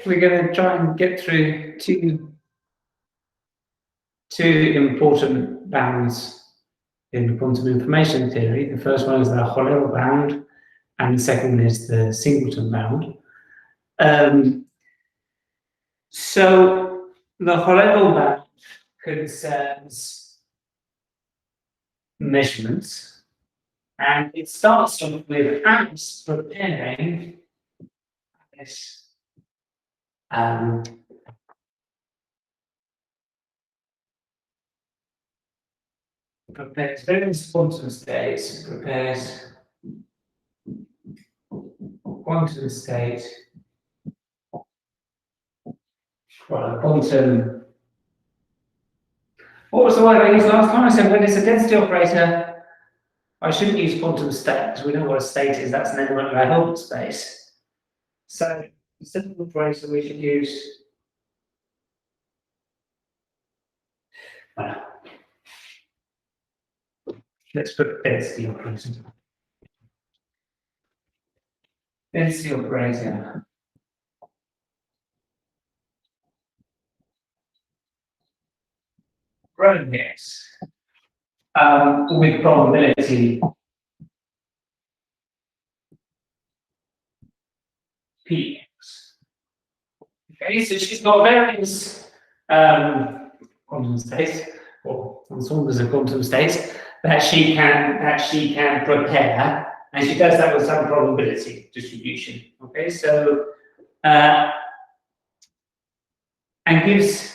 we're going to try and get through two important bounds in quantum information theory. The first one is the Holevo bound, and the second is the Singleton bound. So the Holevo bound concerns measurements, and it starts off with Alice preparing this prepares various quantum states, prepares quantum state for a quantum. What was the word I used last time? I said when it's a density operator, I shouldn't use quantum state because we know what a state is. That's an element of our Hilbert space. So instead of operator, we should use. Well, let's put density operator. Density operator. Rho x with probability px. Okay, so she's got various quantum states, or ensembles of quantum states that she can prepare, and she does that with some probability distribution. Okay, so and gives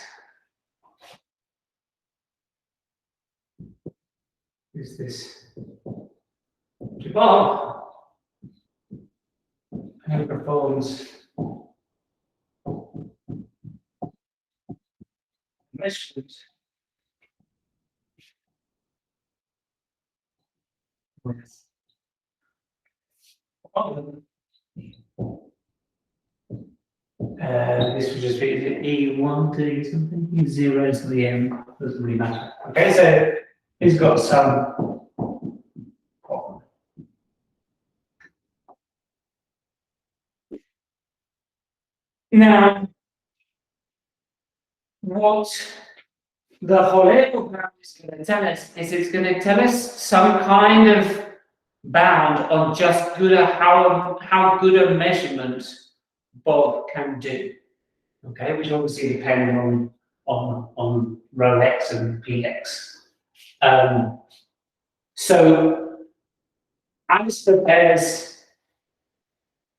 this to Bob, and performs measurement with this would just be E1 to something, E0 to the M, doesn't really matter. Okay, so he's got some problem. Now, what the Holevo bound is going to tell us is it's going to tell us some kind of bound on just how good a measurement Bob can do. Okay, which obviously depends on rho x and px. So Alice prepares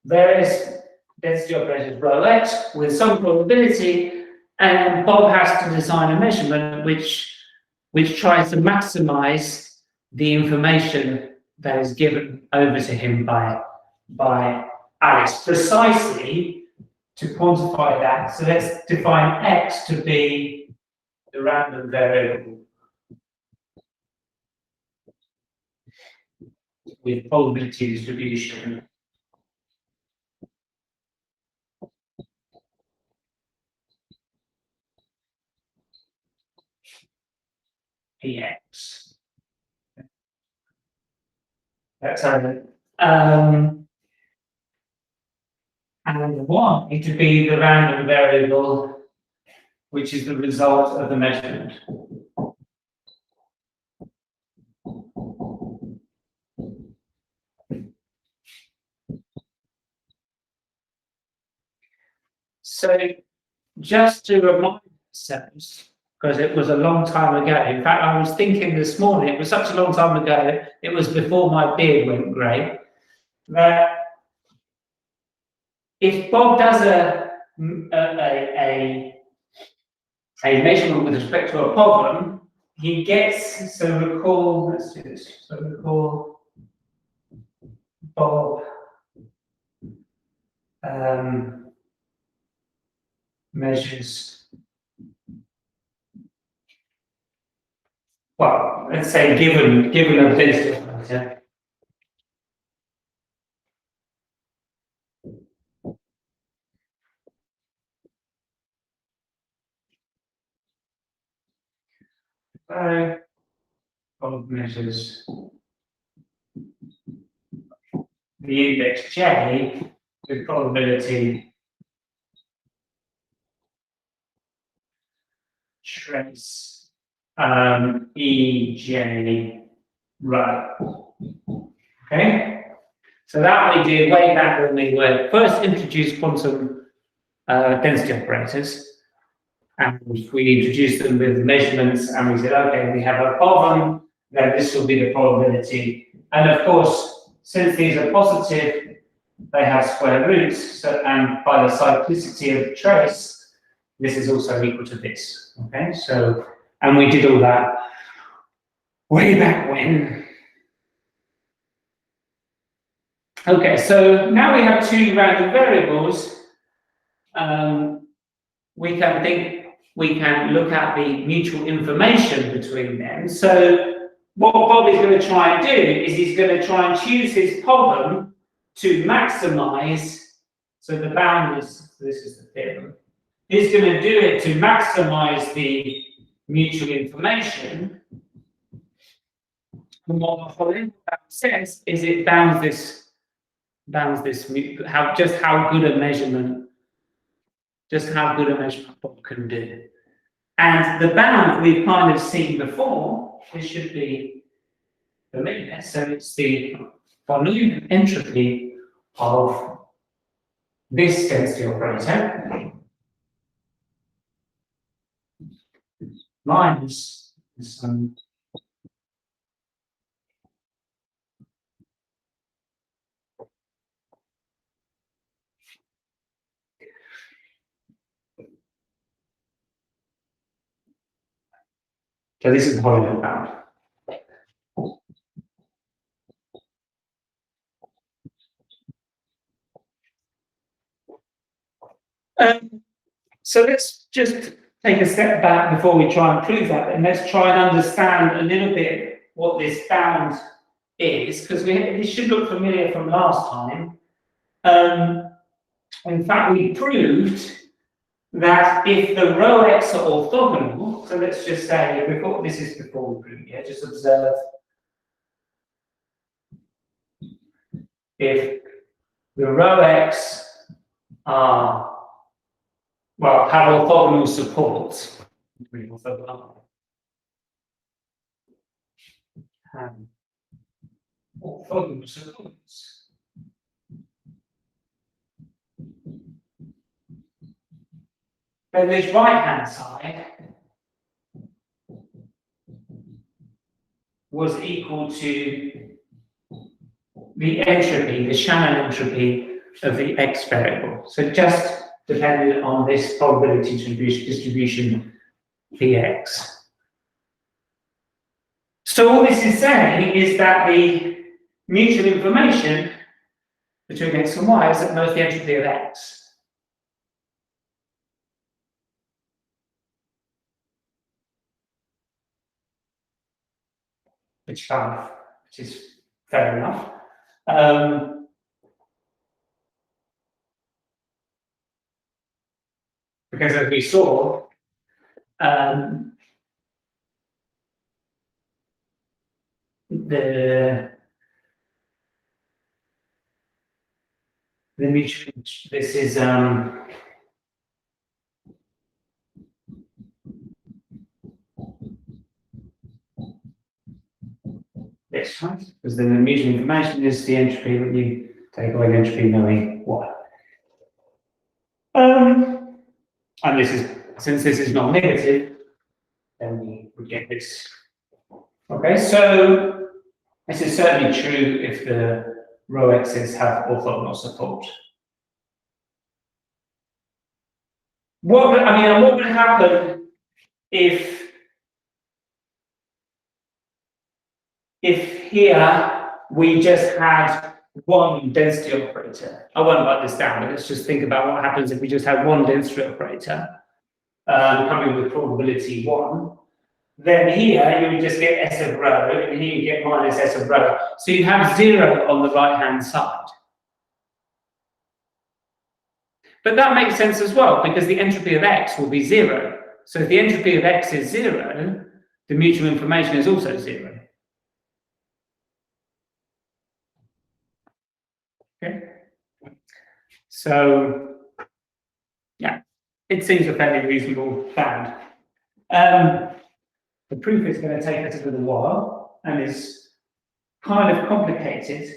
various density operators rho x with some probability, and Bob has to design a measurement which tries to maximize the information that is given over to him by Alice, precisely to quantify that. So let's define x to be the random variable with probability distribution px. That's how and y to be the random variable which is the result of the measurement. So just to remind ourselves, because it was a long time ago. In fact, I was thinking this morning, it was such a long time ago, it was before my beard went grey, that if Bob does a measurement with respect to a problem, he gets, so recall, let's do this, so recall Bob measures, well, let's say given a density operator, Bob measures the index J with probability trace EJ row. Okay, so that we did way back when we were first introduced quantum density operators, and we introduced them with measurements, and we said, okay, we have a problem, then this will be the probability. And of course, since these are positive, they have square roots, so, and by the cyclicity of the trace, this is also equal to this. Okay, so, and we did all that way back when. Okay, so now we have two random variables. We can look at the mutual information between them. So what Bob is going to try and do is he's going to try and choose his problem to maximize. So the bound is, this is the theorem. He's going to do it to maximize the mutual information. And what the Holevo says is it bounds this how good a measurement Bob can do. And the bound we've kind of seen before, this should be familiar. So it's the volume entropy of this density operator minus some so this is the Holevo bound. So let's just take a step back before we try and prove that, and let's try and understand a little bit what this bound is, because this should look familiar from last time. In fact, we proved that if the row x are orthogonal, so let's just say, this is before we prove it, just observe if the row x are, well, have orthogonal supports. Orthogonal supports. Then this right-hand side was equal to the entropy, the Shannon entropy of the x variable. So just dependent on this probability distribution Px. So all this is saying is that the mutual information between x and y is at most the entropy of x. Which is fair enough. Because as we saw, the mutual, this is this, right? Because then the mutual information is the entropy when you take away the entropy knowing what. And this is, since this is not negative, then we would get this. Okay, so this is certainly true if the row x's have orthogonal support. What would happen if here we just had one density operator? I won't write this down, but let's just think about what happens if we just had one density operator coming with probability 1. Then here you would just get S of rho, and here you get minus S of rho. So you have 0 on the right-hand side. But that makes sense as well, because the entropy of x will be 0. So if the entropy of x is 0, the mutual information is also 0. Okay. So, yeah, it seems a fairly reasonable bound. The proof is going to take us a little while and is kind of complicated.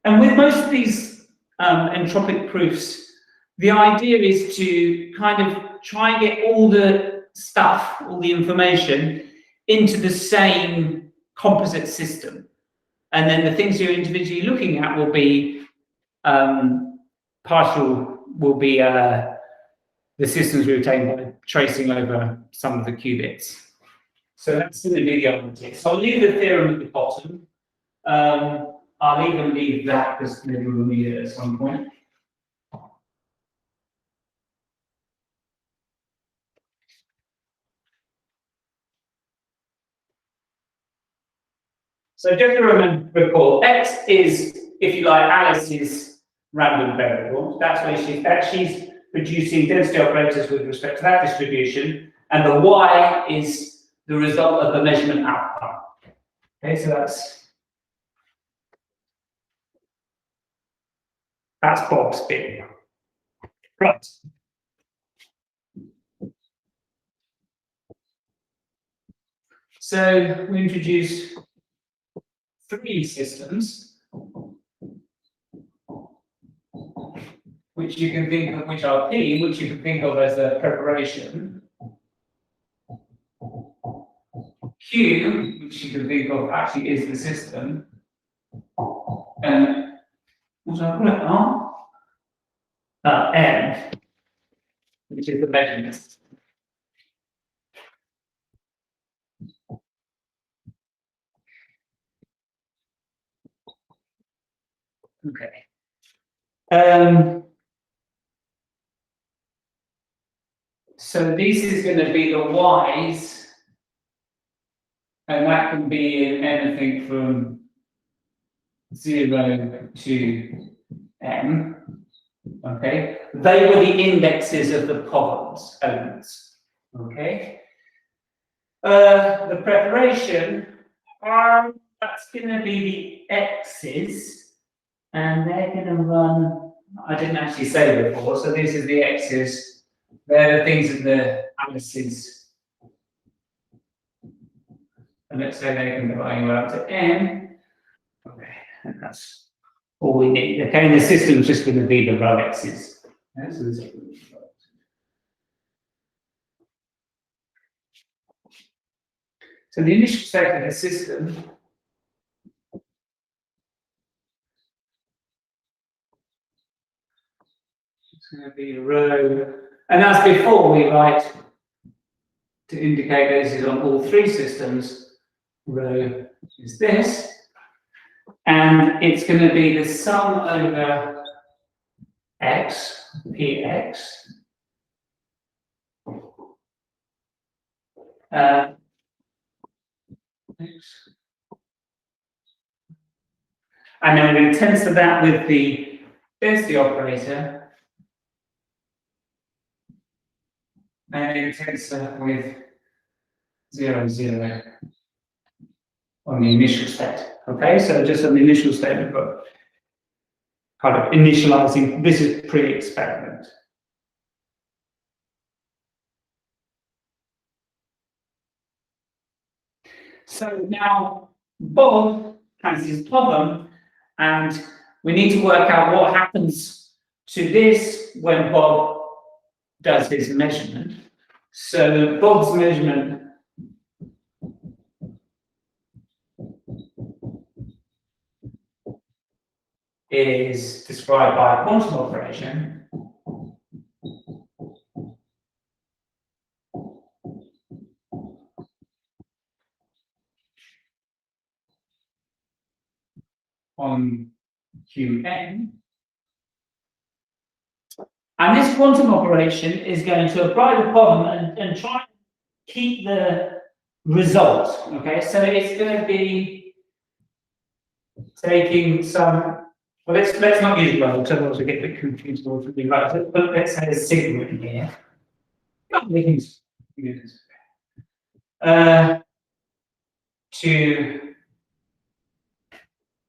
And with most of these entropic proofs, the idea is to kind of try and get all the stuff, all the information, into the same composite system. And then the things you're individually looking at will be the systems we obtain by tracing over some of the qubits. So that's going to be the idea. So I'll leave the theorem at the bottom. I'll even leave that because maybe we'll need it at some point. So just to recall, X is, if you like, Alice's random variable. That's where she's producing density operators with respect to that distribution, and the Y is the result of the measurement outcome. Okay, so that's Bob's bit. Right. So we introduce 3 systems, which you can think of, which are P, which you can think of as a preparation. Q, which you can think of actually is the system. And what do I put it on? M, which is the measurement. Okay. So this is going to be the Y's, and that can be in anything from 0 to M. Okay, they were the indexes of the problems elements. Okay, the preparation, that's going to be the X's, and they're going to run. I didn't actually say before, so this is the X's. They're the things in the Alice's. And let's say they can go anywhere up to N. Okay, and that's all we need. Okay, and the system is just going to be the row X's. Okay, so this so the initial state of the system is going to be a row. And as before, we write to indicate this is on all 3 systems. Row is this. And it's going to be the sum over X, Px. And then we're going to tensor that with the density operator. And then tensor with 0, 0 on the initial state. Okay, so just on the initial state, we've got kind of initializing. This is pre-experiment. So now Bob has his problem, and we need to work out what happens to this when Bob does his measurement. So Bob's measurement is described by a quantum operation. On Qn. And this quantum operation is going to apply the problem and try and keep the result. Okay, so it's going to be taking some. Well, let's not use well, because otherwise we get a bit confused or something like that. But let's say a sigma in here. To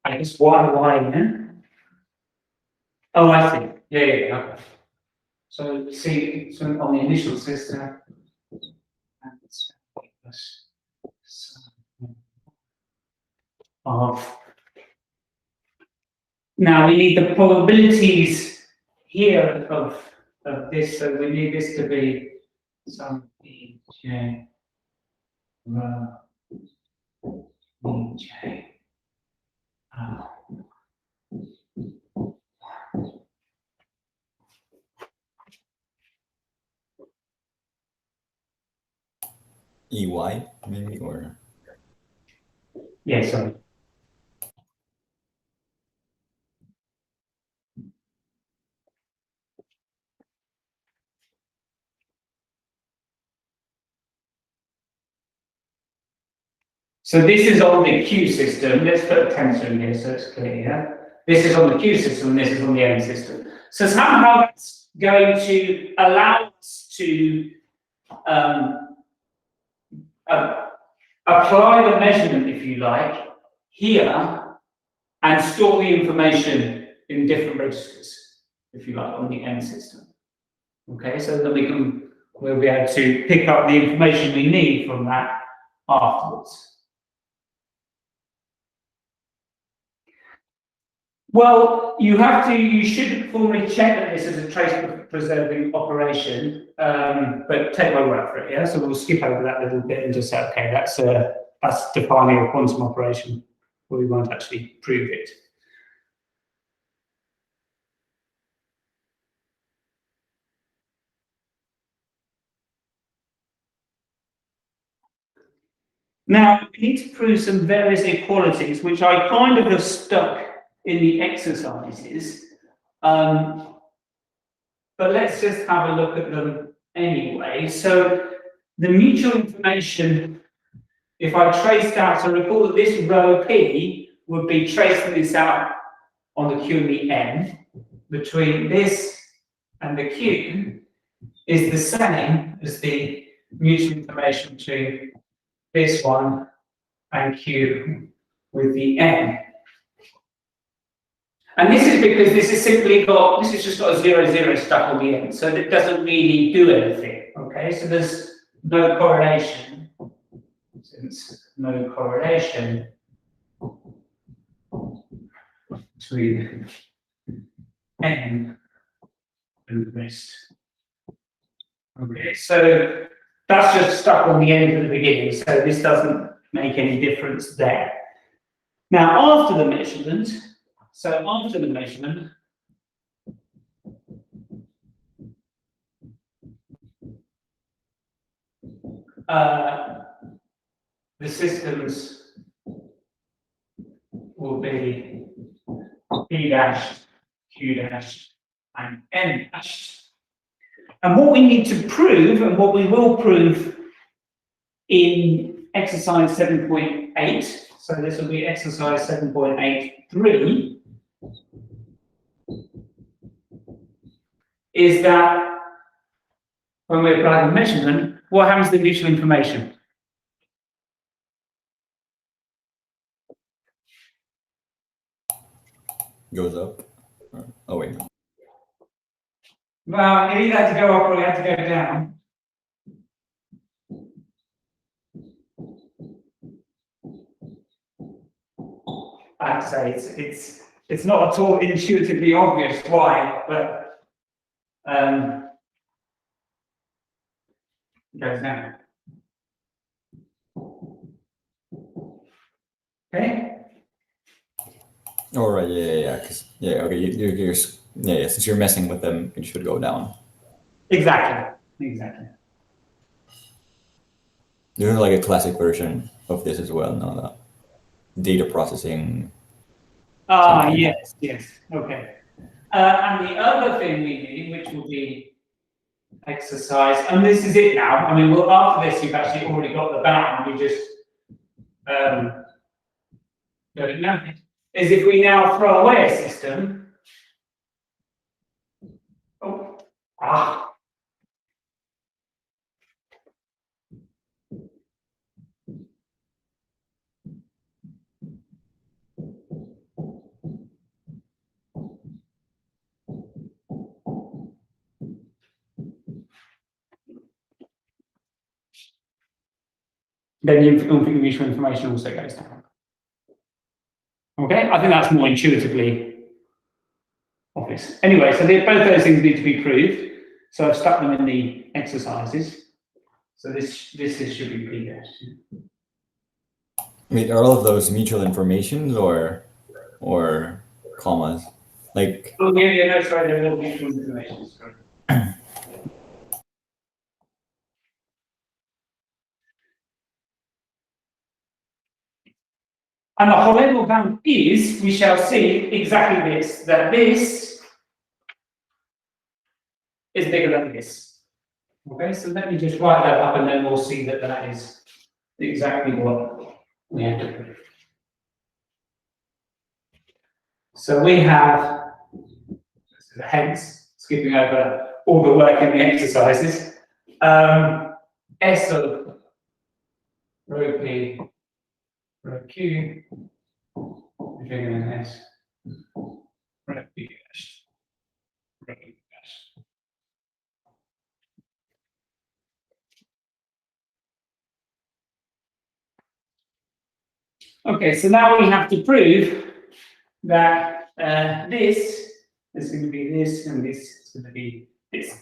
I guess y, yeah? Oh, I see. Yeah, okay. So see, so on the initial system, of. Now we need the probabilities here of this, so we need this to be some Ej rho Ej. EY maybe, or Yeah, sorry. So this is on the Q system. Let's put a tensor in here so it's clear. Yeah? This is on the Q system, and this is on the N system. So somehow that's going to allow us to apply the measurement, if you like, here and store the information in different registers, if you like, on the N system. Okay, so that we'll be able to pick up the information we need from that afterwards. Well, you should formally check that this is a trace preserving operation, but take my word for it, yeah? So we'll skip over that little bit and just say, okay, that's defining a quantum operation, but we won't actually prove it. Now, we need to prove some various inequalities, which I kind of have stuck in the exercises. But let's just have a look at them anyway. So the mutual information, if I traced out, so recall that this row P would be tracing this out on the Q and the N, between this and the Q is the same as the mutual information between this one and Q with the N. And this is because this has just got a 0, 0 stuck on the end, so it doesn't really do anything, okay? So there's no correlation, since no correlation between N and the rest. Okay, so that's just stuck on the end at the beginning, so this doesn't make any difference there. Now, after the measurement, the systems will be P dash, Q dash, and N dash. And what we need to prove, and what we will prove in exercise 7.8, so this will be exercise 7.83, is that when we apply the measurement, what happens to the mutual information? goes up. Oh wait. Well, it either had to go up or it had to go down. I have to say it's not at all intuitively obvious why, but it goes down. Okay. All right. Yeah. Okay. Since you're messing with them, it should go down. Exactly. There's like a classic version of this as well. No, the data processing. Yes. Okay. And the other thing we need, which will be exercise, and this is it now. I mean, after this, you've actually already got the bound. You just don't know. Is if we now throw away a system. Then the mutual information also goes down. Okay, I think that's more intuitively obvious. Anyway, so both those things need to be proved. So I've stuck them in the exercises. So this should be P dash. I mean, are all of those mutual informations or commas? Like, Oh, yeah, no, sorry, they're all mutual information. Sorry. And the Holevo bound is, we shall see exactly this, that this is bigger than this. Okay, so let me just write that up and then we'll see that that is exactly what we have to prove. So we have, hence, skipping over all the work in the exercises, S of rho P, rho Q, bigger than S, rho P dash, rho P dash. Okay, so now we have to prove that this is going to be this, and this is going to be this.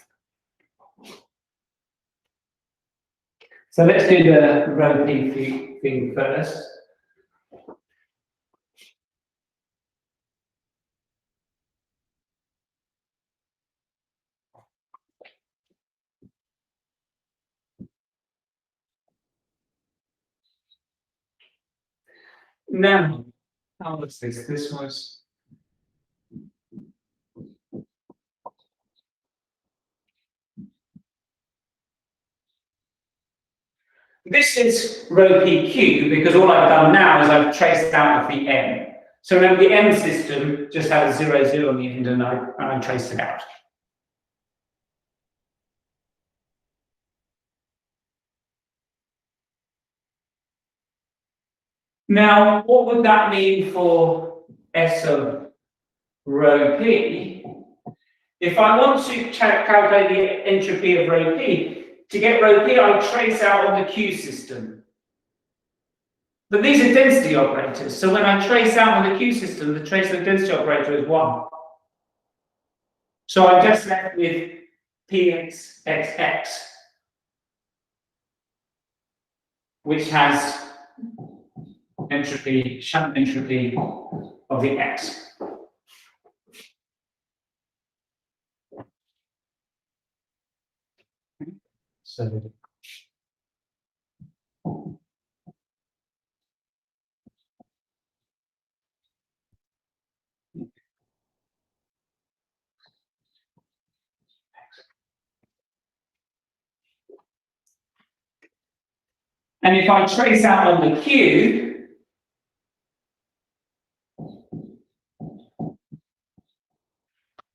So let's do the rho P thing first. Now, how was this? This was this is rho PQ because all I've done now is I've traced out the M. So remember the M system just had a 0, 0 on the end and I traced it out. Now, what would that mean for S of rho P? If I want to calculate the entropy of rho P, to get rho P, I trace out on the Q system. But these are density operators, so when I trace out on the Q system, the trace of the density operator is 1. So I'm just left with Px, which has entropy, shunt entropy of the X. So and if I trace out on the Q,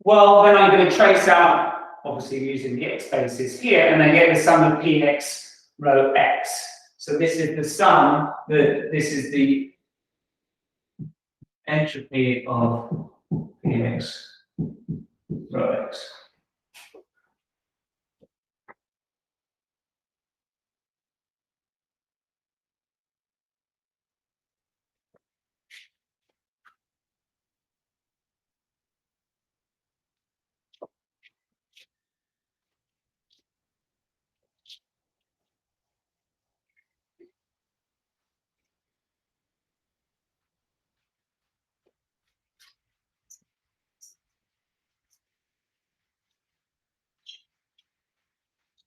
well, then I'm going to trace out, obviously using the X basis here, and I get the sum of Px rho X. So this is the sum, this is the entropy of Px rho X.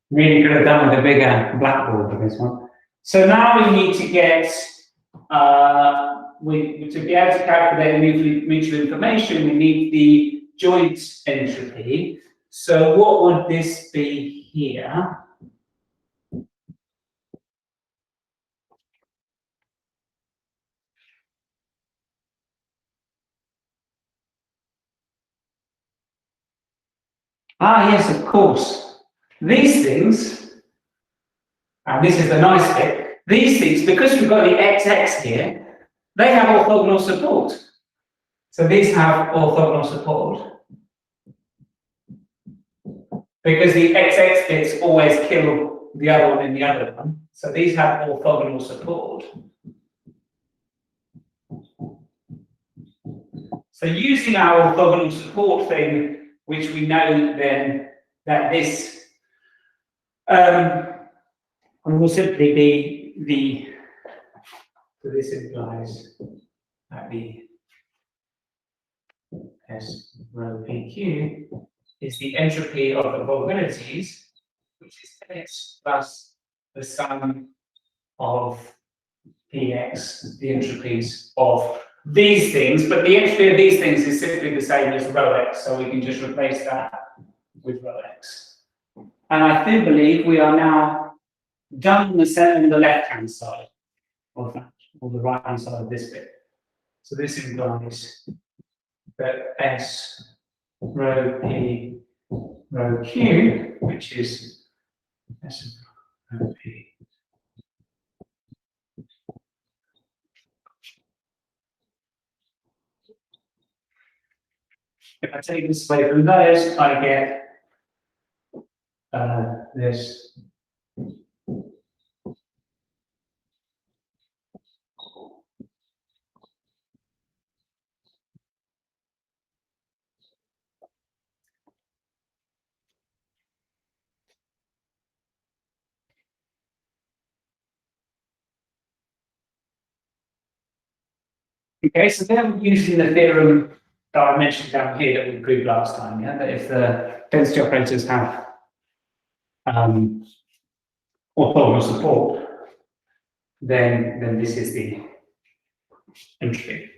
Really could have done with a bigger blackboard for this one. So now we need to get, to be able to calculate mutual information, we need the joint entropy. So what would this be here? Ah, yes, of course. These things, and this is the nice bit, these things, because we've got the XX here, they have orthogonal support. So these have orthogonal support. Because the XX bits always kill the other one in the other one. So these have orthogonal support. So using our orthogonal support thing, which we know then that this will simply be so this implies that the S rho PQ is the entropy of the probabilities, which is x plus the sum of px, the entropies of these things, but the entropy of these things is simply the same as rho x, so we can just replace that with rho x. And I do believe we are now done on the left-hand side of that, or the right-hand side of this bit. So this implies that S rho P rho Q, which is S rho P. If I take this away from those, I get this. Okay, so then we're using the theorem that I mentioned down here that we proved last time, yeah, that if the density operators have orthogonal support, then this is the entropy.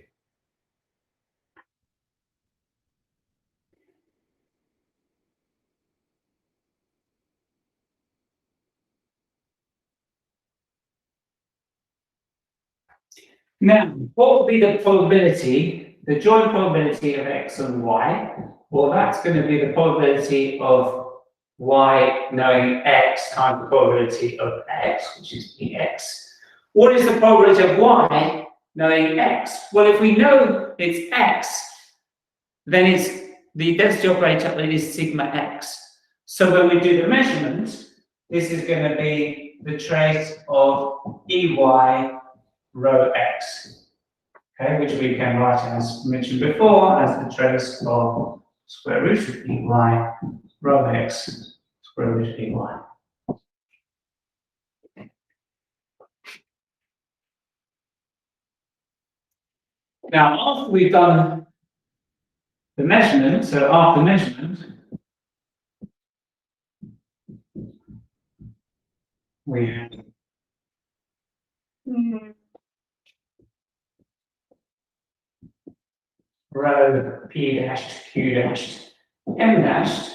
Now, what will be the probability, the joint probability of x and y? Well, that's going to be the probability of y knowing x times the probability of x, which is px. What is the probability of y knowing x? Well, if we know it's x, then it's the density operator is sigma x. So when we do the measurement, this is going to be the trace of ey rho x, okay, which we can write as mentioned before as the trace of square root of ey rho x square root of ey. Now, after we've done the measurement, so after measurement, we have rho p dashed q dashed m dashed,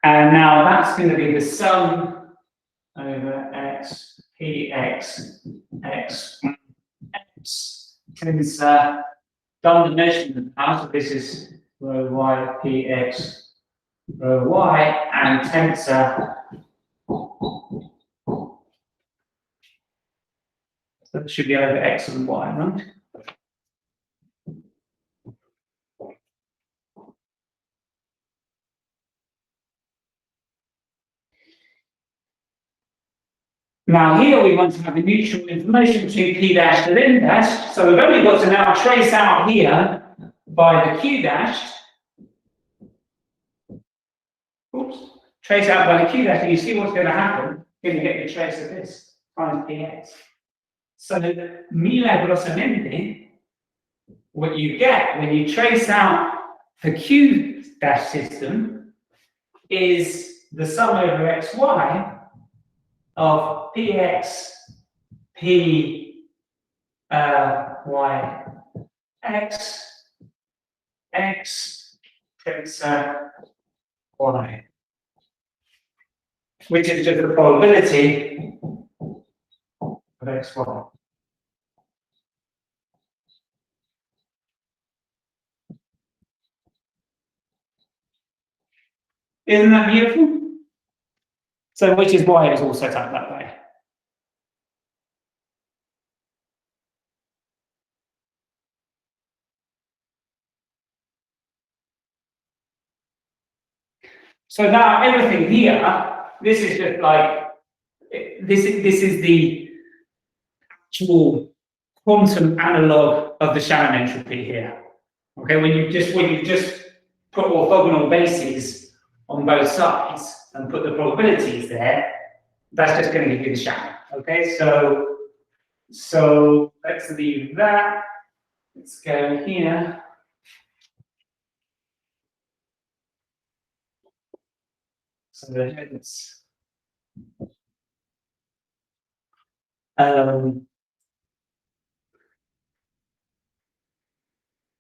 and now that's going to be the sum over x p x x x. Since done the measurement now, so this is rho y p x rho y, and tensor. So it should be over x and y, right? Now here we want to have a mutual information between p dash and n dash. So we've only got to now trace out here by the q dash. Oops. Trace out by the q dash, and you see what's going to happen. You're going to get the trace of this times px. So milagrosamente, what you get when you trace out the q dash system is the sum over xy of px p y x x tensor y, which is just the probability of xy. Isn't that beautiful? So, which is why it was all set up that way. So now everything here, this is just like this is the actual quantum analog of the Shannon entropy here. Okay, when you just put orthogonal bases on both sides and put the probabilities there, that's just going to give you the shadow. Okay, so let's leave that. Let's go here. So it's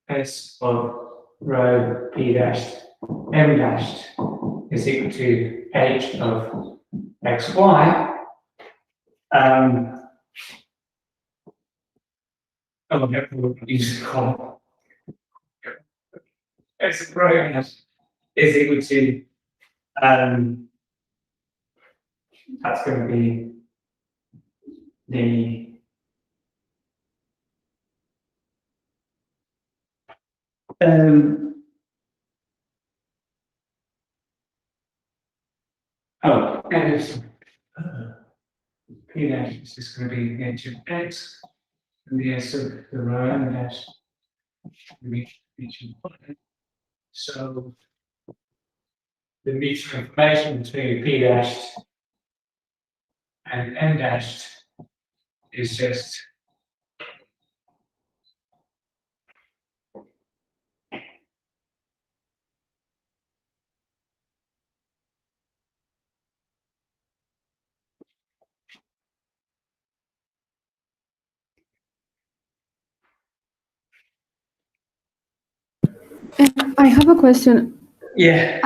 S of rho P dashed M dashed is equal to H of XY. Use column. S of rho is equal to that's going to be the P dash is just going to be the H of X, and the S of the rho M dash will be H of Y. So the mutual information between P dashed and M dashed is just I have a question. yeah.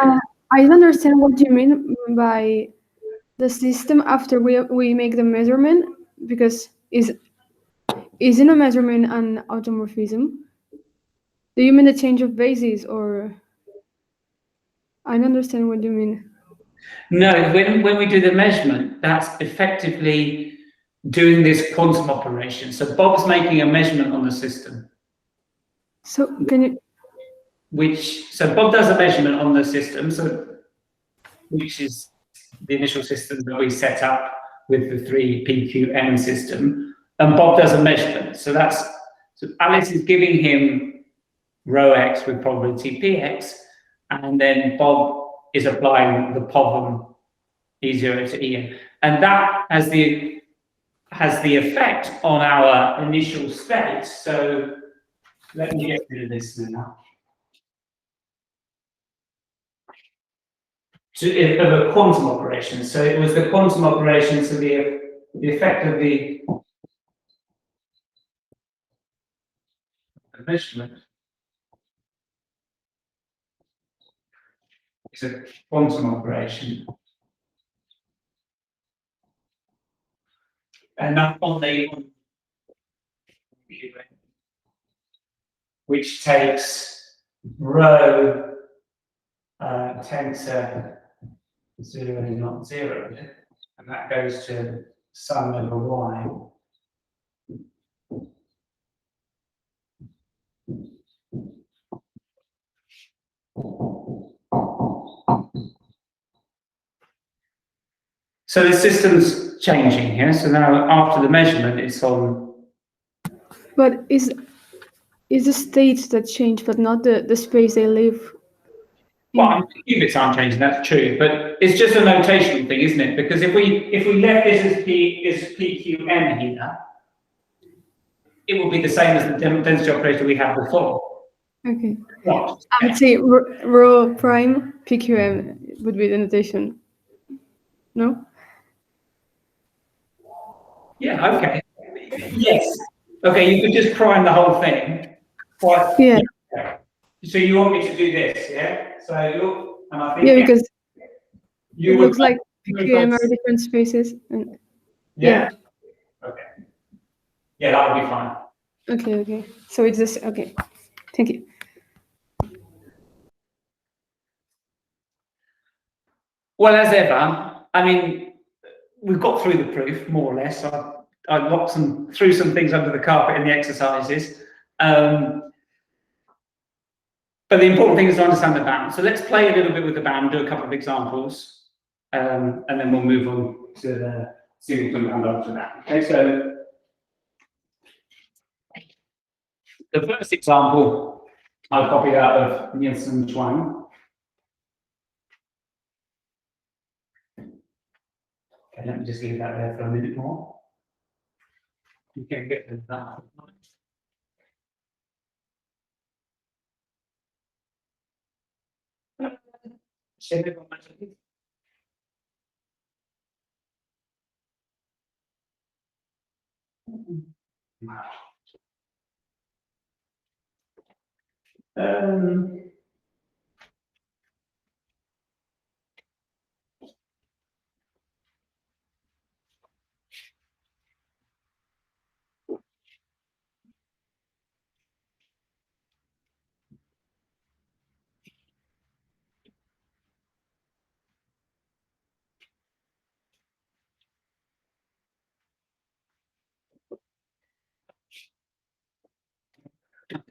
I don't understand what you mean by the system after we make the measurement, because isn't a measurement an automorphism? Do you mean the change of basis, or I don't understand what you mean? No, when we do the measurement, that's effectively doing this quantum operation. So Bob's making a measurement on the system. So can you? So Bob does a measurement on the system, which is the initial system that we set up with the 3 PQM system, and Bob does a measurement. So Alice is giving him rho x with probability px, and then Bob is applying the problem E0 to En, and that has the effect on our initial state. So let me get rid of this now. Of a quantum operation. So it was the quantum operation, so the effect of the measurement is a quantum operation. And that on the which takes rho tensor 0 is not 0, and that goes to sum over y. So the system's changing here. So now after the measurement, it's on. But is the states that change, but not the space they live? Well, qubits aren't changing. That's true, but it's just a notational thing, isn't it? Because if we left this as PQM here, it will be the same as the density operator we had before. Okay. What? I would say rho prime PQM would be the notation. No? Yeah, okay. Yes. Okay, you could just prime the whole thing. But, Yeah. So you want me to do this, yeah? So and I think Yeah, because you it would looks like PQM are different spaces. And yeah. Okay. Yeah, that would be fine. Okay. So it's this. Okay. Thank you. Well, as ever, I mean, we've got through the proof, more or less. I threw some things under the carpet in the exercises. But the important thing is to understand the bound. So let's play a little bit with the bound, do a couple of examples, and then we'll move on to the Singleton bound after that. Okay, so the first example I copied out of Nielsen's one. Okay, let me just leave that there for a minute more. You can get to that.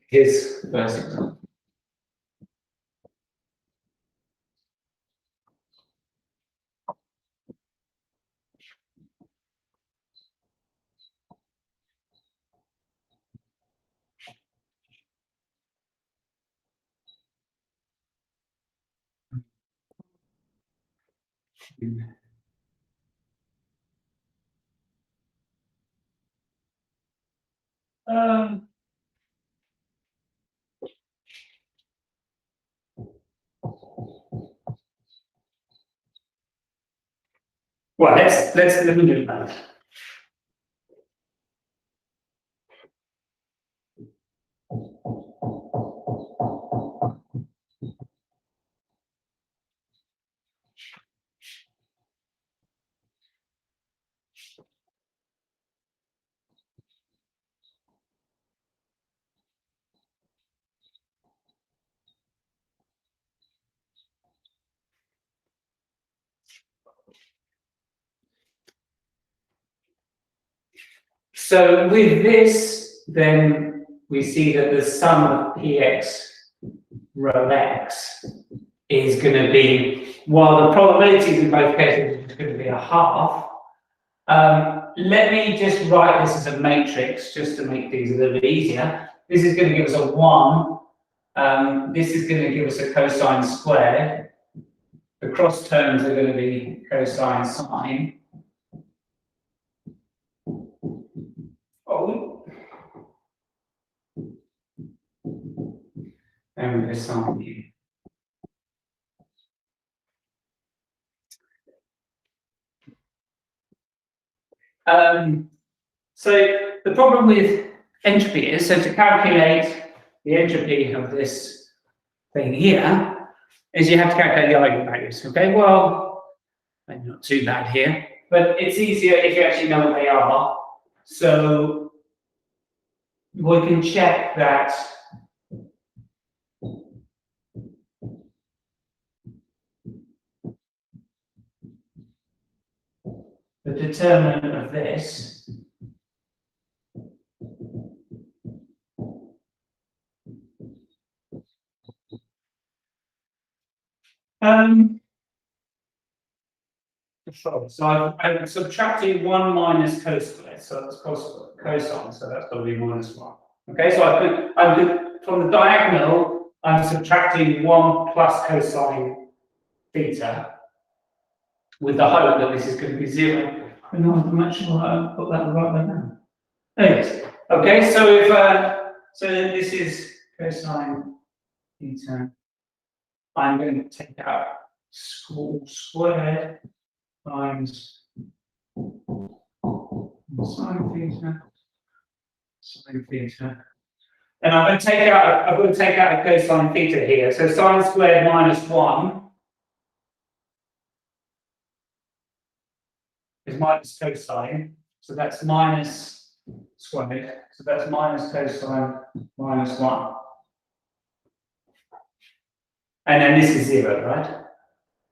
Here's the first example. Well, let me do that. So with this, then we see that the sum of px rho x is going to be, while the probabilities in both cases is going to be a half. Let me just write this as a matrix just to make things a little bit easier. This is going to give us a 1. This is going to give us a cosine squared. The cross terms are going to be cosine sine. Oh. And we're sine here. So the problem with entropy is, so to calculate the entropy of this thing here, is you have to calculate the eigenvalues. Okay, well, maybe not too bad here, but it's easier if you actually know what they are. So we can check that the determinant of this so I'm subtracting 1 minus cos squared, so that's cosine, so that's going to be minus 1. Okay, so I could from the diagonal, I'm subtracting 1 plus cosine theta with the hope that this is going to be 0. I'm not much sure I put that right way down. There it is. Okay, so if so this is cosine theta. I'm going to take out squared times sine theta. And I'm going to take out a cosine theta here. So sine squared minus 1 is minus cosine. So that's minus squared. So that's minus cosine minus 1. And then this is 0, right?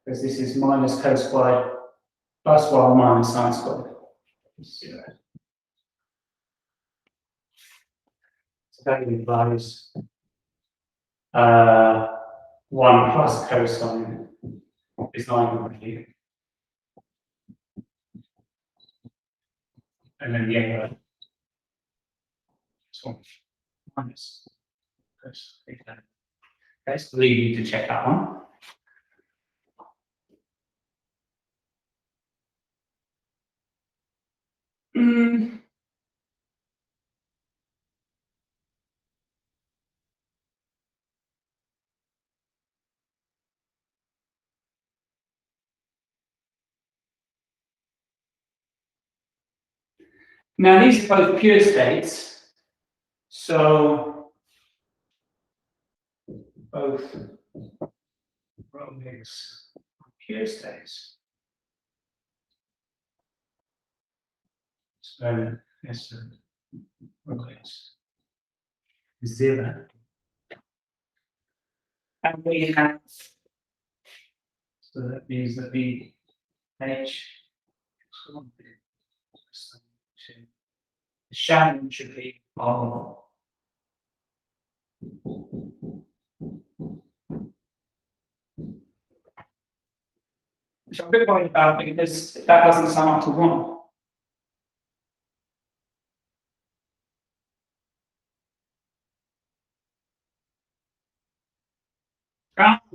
Because this is minus cos squared plus 1 minus sine squared. 0. So that implies 1 plus cosine is 9 and then the other minus cos theta. Okay, so I'll leave you to check that one. Now these are both pure states, so both Rolex pure states. So yes, Rolex 0, and we have, so that means that the H, the Shannon should be on. Which I'm a bit worried about because that doesn't sum up to 1.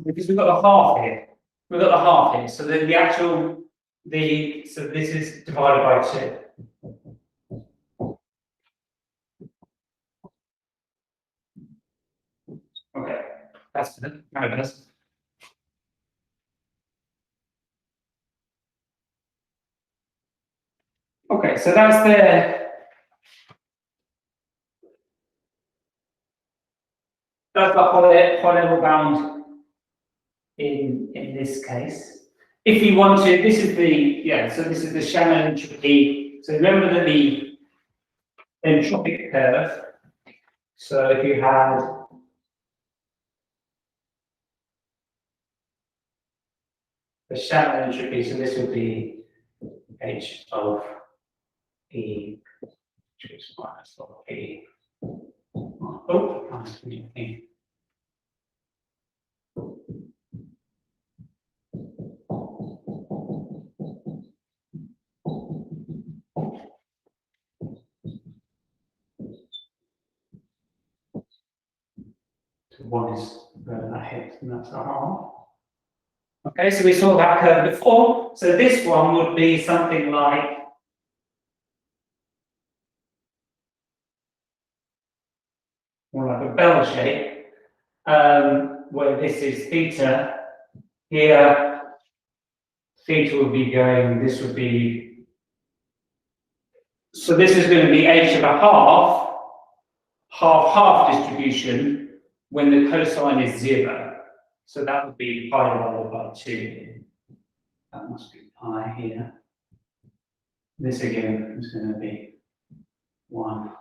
Because we've got a half here. We've got the half here. So then the actual, so this is divided by 2. Okay, that's kind of nice. Okay, so that's the Holevo bound in this case. If you want to, this is the Shannon entropy. So remember that the entropic curve. So if you had the Shannon entropy, so this would be H of E, which is minus of E. Oh, minus E. So 1 is that hit, and that's a half. Okay, so we saw that curve before. So this one would be something like more like a bell shape, where this is theta. Here, theta would be going, this would be, so this is going to be h of a half distribution when the cosine is 0. So that would be pi divided by 2. That must be pi here. This again is going to be 1.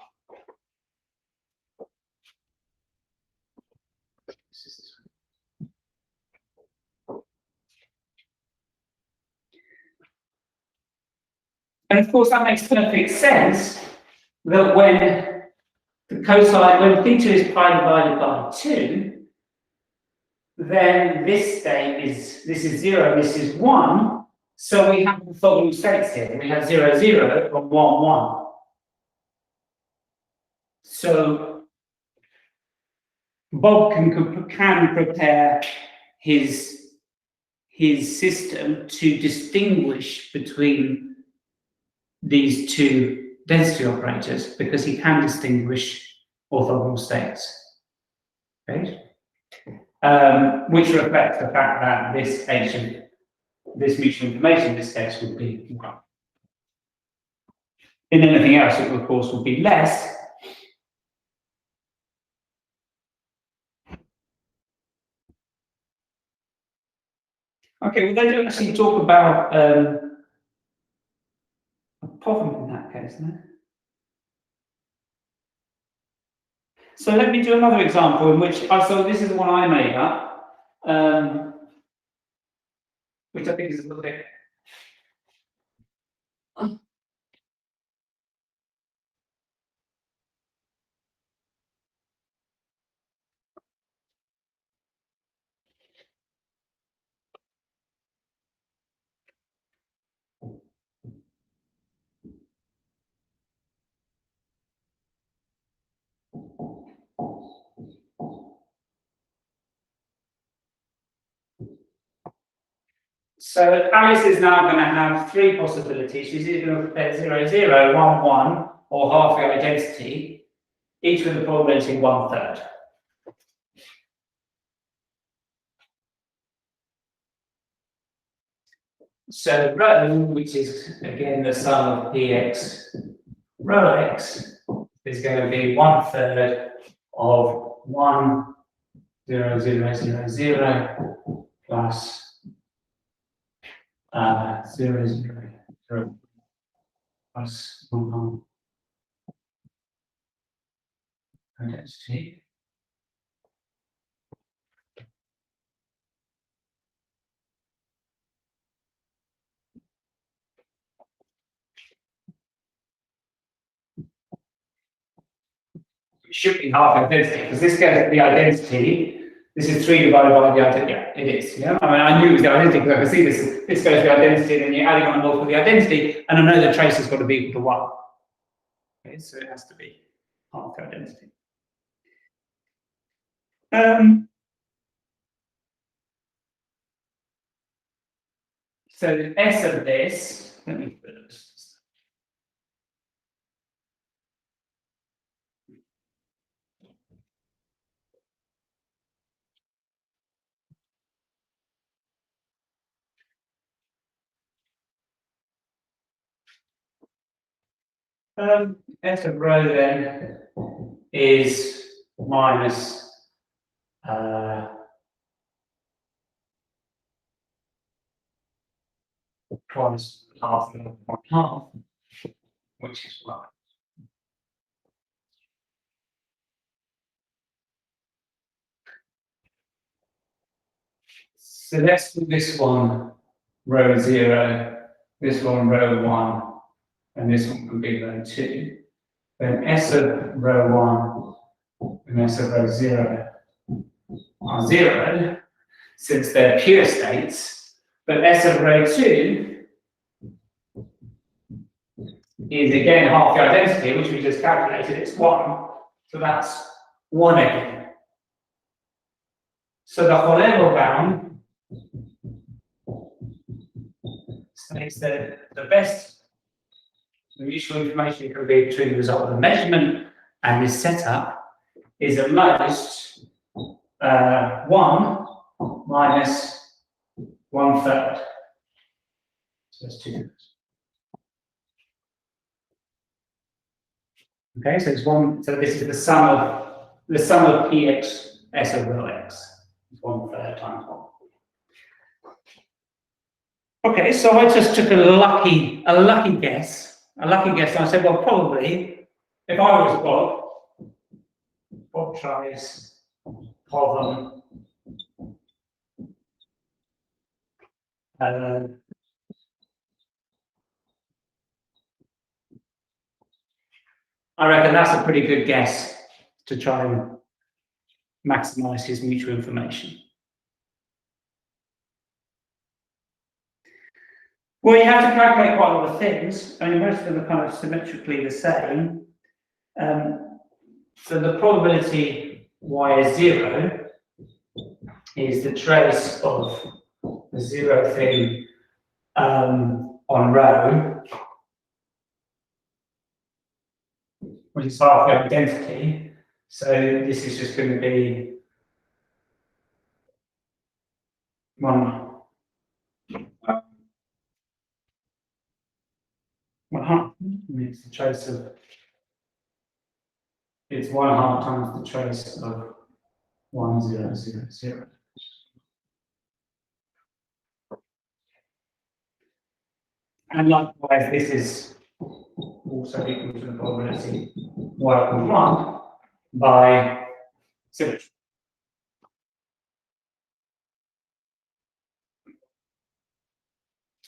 And of course, that makes perfect sense that when the cosine, when theta is pi divided by 2, then this state is, this is 0, this is 1. So we have the following states here. We have 0, 0, and 1, 1. So Bob can prepare his system to distinguish between these two density operators because he can distinguish orthogonal states, okay? Which reflects the fact that this H of this mutual information in this case would be 1. In anything else, it of course would be less. Okay, well, they don't actually talk about a problem in that case, no? So let me do another example in which, so this is the one I made up, which I think is a little bit. So Alice is now going to have three possibilities. She's either going to prepare 0, 0, 1, 1, or half the identity, each with a probability 1/3. So rho, which is again the sum of px, rho x is going to be 1/3 of 1, 0, 0, 0, 0 plus 0, 0, 0 plus 1 identity. It should be half identity because this goes to the identity. This is 3 divided by the identity. Yeah, it is. Yeah, I mean, I knew it was the identity because I could see this. This goes to the identity, and then you're adding on a multiple of the identity, and I know the trace has got to be equal to 1. Okay, so it has to be half the identity. So the S of this, let me put this. S of rho then is minus twice half and 1/2, which is 1. So let's do this one rho 0, this one rho 1, and this one can be rho 2. Then S of rho 1 and S of rho 0 are 0 since they're pure states, but S of rho 2 is again half the identity, which we just calculated, it's 1, so that's 1 again. So the Holevo bound states that the useful information you can be between the result of the measurement and this setup is at most 1 minus 1/3. So that's 2. Okay, so it's 1. So this is the sum of px s of rho x. It's 1/3 times 1. Okay, so I just took a lucky guess. And I said, well, probably if I was Bob tries Holevo. I reckon that's a pretty good guess to try and maximize his mutual information. Well, you have to calculate quite a lot of things. I mean, most of them are kind of symmetrically the same. So the probability y is 0 is the trace of the 0 thing on rho, which is half the identity. So this is just going to be 1/2. It's the trace of, it's 1/2 times the trace of 1, 0, 0, 0. And likewise, this is also equal to the probability y equals 1 by symmetry.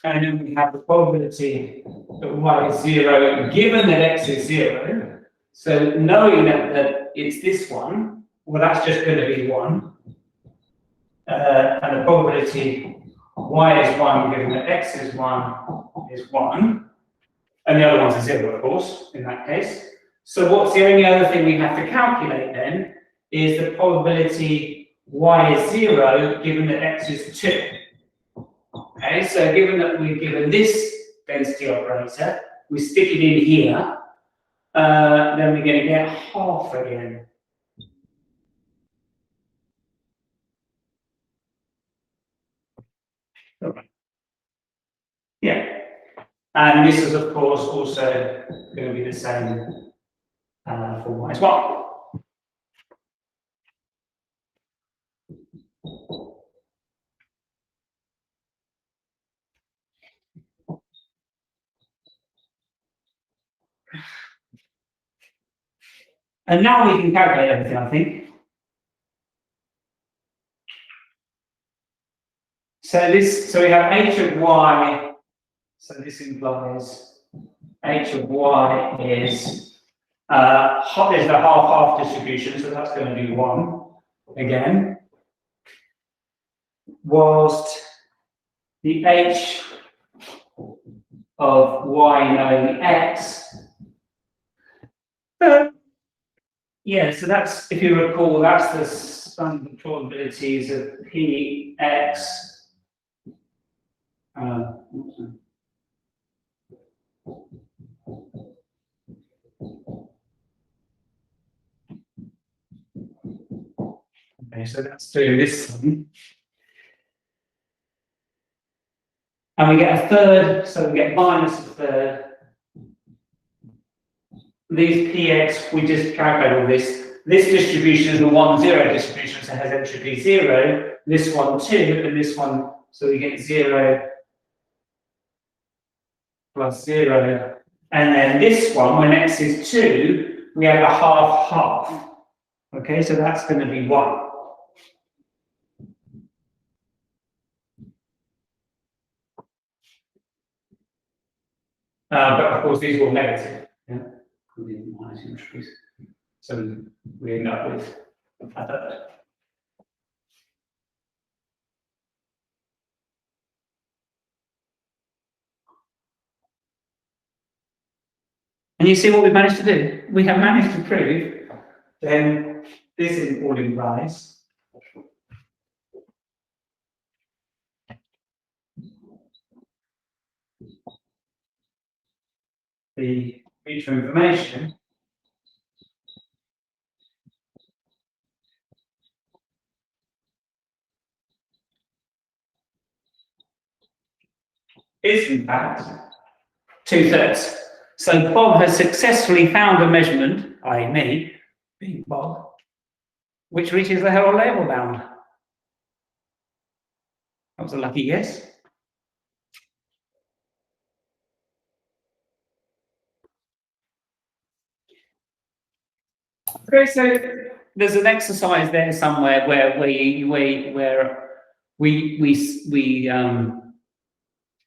And then we have the probability that y is 0 given that x is 0. So knowing that it's this one, well, that's just going to be 1. And the probability y is 1 given that x is 1 is 1. And the other one's a 0, of course, in that case. So what's the only other thing we have to calculate then is the probability y is 0 given that x is 2. Okay, so given that we're given this density operator, we stick it in here, then we're going to get half again. Yeah, and this is of course also going to be the same for y as well. And now we can calculate everything, I think. So we have h of y, so this implies h of y is, there's the half-half distribution, so that's going to be 1 again. Whilst the h of y knowing x, yeah, so that's, if you recall, that's the sum of probabilities of px. Okay, so that's through this sum. And we get a third, so we get minus a third. These px, we just calculate all this. This distribution is a 1, 0 distribution, so it has entropy 0. This one 2, and this one, so we get 0 plus 0. And then this one, when x is 2, we have a half-half. Okay, so that's going to be 1. But of course, these are all negative. Yeah? Minus entropes. So we end up with a third. And you see what we've managed to do? We have managed to prove then this is all implies the mutual information is in fact 2/3. So Bob has successfully found a measurement, i.e. me, being Bob, which reaches the Holevo bound. That was a lucky guess. Okay, so there's an exercise there somewhere where we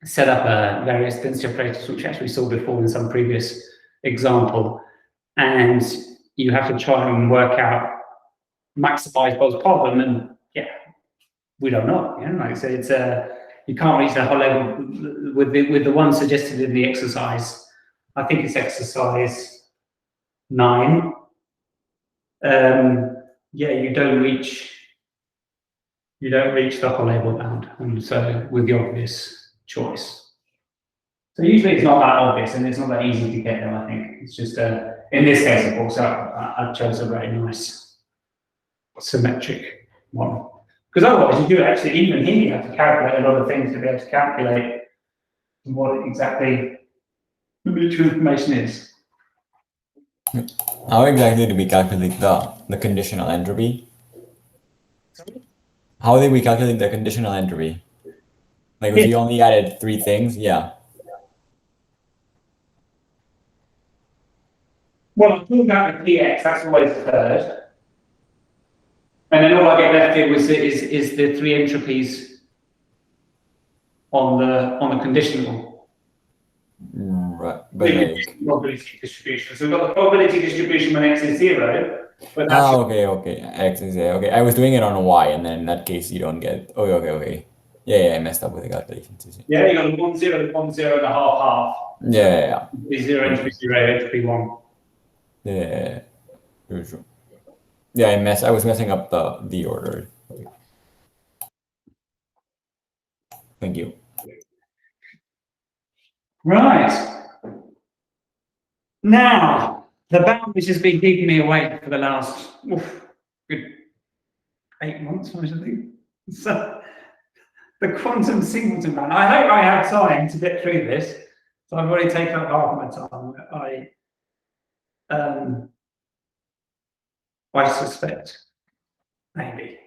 set up various density operators, which actually we saw before in some previous example, and you have to try and work out, maximize Bob's problem, and yeah, we don't know. Yeah, like I said, it's you can't reach the whole level with the one suggested in the exercise. I think it's exercise 9. Yeah, you don't reach the whole label bound, and so with the obvious choice. So usually it's not that obvious, and it's not that easy to get them. I think it's just in this case, of course, I chose a very nice symmetric one, because otherwise you do actually, even here, you have to calculate a lot of things to be able to calculate what exactly the mutual information is. How exactly do we calculate the conditional entropy? How did we calculate the conditional entropy? Like, if we only added 3 things, yeah. Well, I pulled out the px, that's always the third. And then all I get left here is the 3 entropies on the conditional. Right, but like... probability distribution. So we've got the probability distribution when x is 0. But that's okay. X is there. Okay, I was doing it on y, and then in that case you don't get... Okay. Yeah, I messed up with the calculations. Yeah, you got the 1, 0, 1, 0, and a half. Yeah. The 0 entropy 0, entropy 1. Yeah. True. Yeah, I was messing up the order. Thank you. Right. Now, the bound which has been keeping me awake for the last good 8 months, I think. So, the quantum singleton bound. I hope I have time to get through this. So I've already taken up half my time. I suspect, maybe.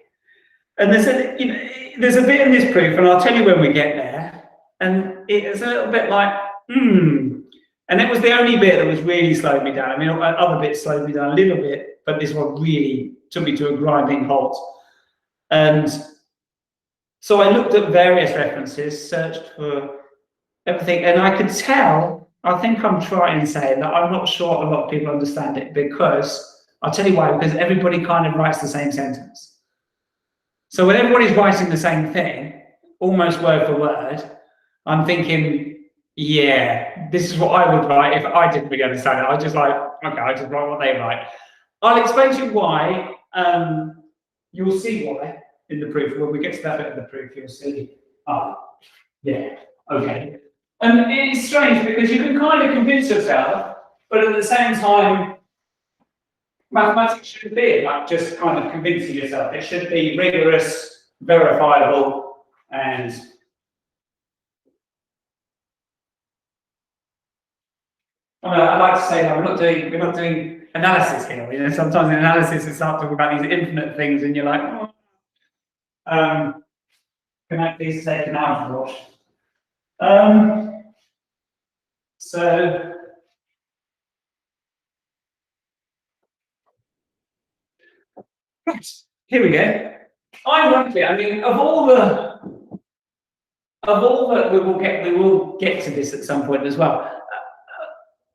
And there's a bit in this proof, and I'll tell you when we get there. And it's a little bit like, And it was the only bit that was really slowed me down. I mean, other bits slowed me down a little bit, but this one really took me to a grinding halt. And so I looked at various references, searched for everything, and I could tell, I think I'm trying to say that I'm not sure a lot of people understand it, because I'll tell you why, because everybody kind of writes the same sentence. So when everybody's writing the same thing, almost word for word, I'm thinking, yeah, this is what I would write if I didn't really understand it. I just like, okay, I just write what they write. I'll explain to you why. You'll see why in the proof. When we get to that bit of the proof, you'll see. Oh, yeah, okay. And it's strange because you can kind of convince yourself, but at the same time, mathematics shouldn't be like just kind of convincing yourself. It should be rigorous, verifiable, and I like to say that we're not doing analysis here. You know, sometimes in analysis we start talking about these infinite things, and you're like, can I please take an mouthwash? So right, here we go. Ironically, I mean, of all the we will get to this at some point as well.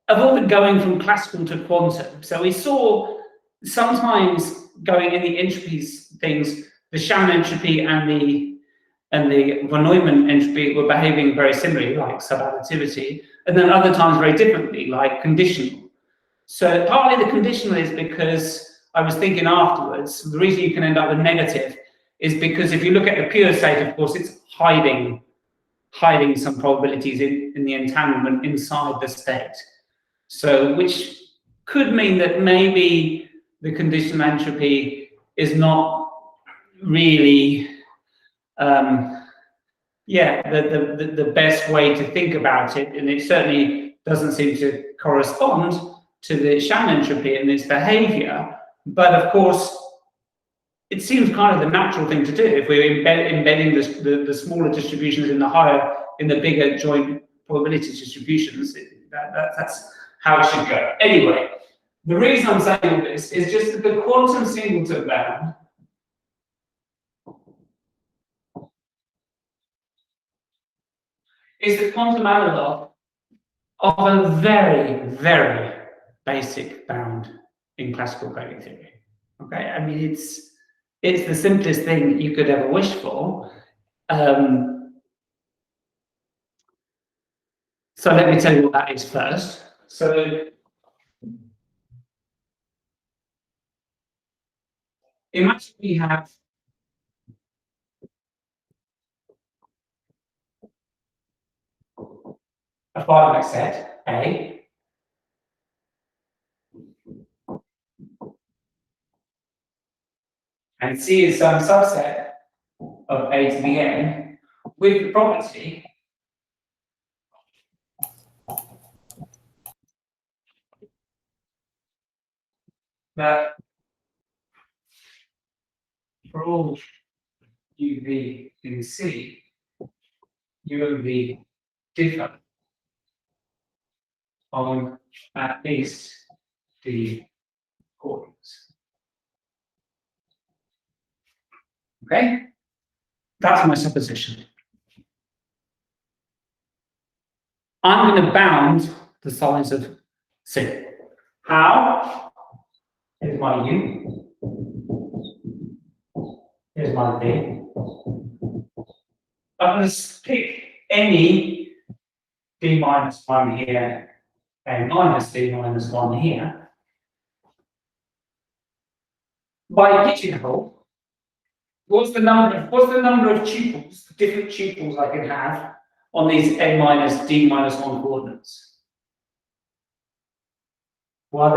Of all the going from classical to quantum, so we saw sometimes going in the entropies things, the Shannon entropy and the von Neumann entropy were behaving very similarly, like subadditivity, and then other times very differently, like conditional. So partly the conditional is because I was thinking afterwards, the reason you can end up with negative is because if you look at the pure state, of course, it's hiding some probabilities in the entanglement inside the state. So, which could mean that maybe the conditional entropy is not really, the best way to think about it, and it certainly doesn't seem to correspond to the Shannon entropy and its behavior. But of course, it seems kind of the natural thing to do if we're embedding the smaller distributions in the bigger joint probability distributions. That's how it should go. Anyway, the reason I'm saying all this is just that the quantum singleton bound is the quantum analog of a very, very basic bound in classical coding theory. Okay, I mean it's the simplest thing you could ever wish for. So let me tell you what that is first. So imagine we have a finite set A, and C is some subset of A to the n with the property that for all UV in C, UV differ on at least the coordinates. Okay, that's my supposition. I'm going to bound the size of C. How? Here's my U. Here's my V. I'm going to pick any D minus 1 here and minus D minus 1 here. By pigeonhole, what's the number of tuples, different tuples I can have on these n minus d minus 1 coordinates? Well,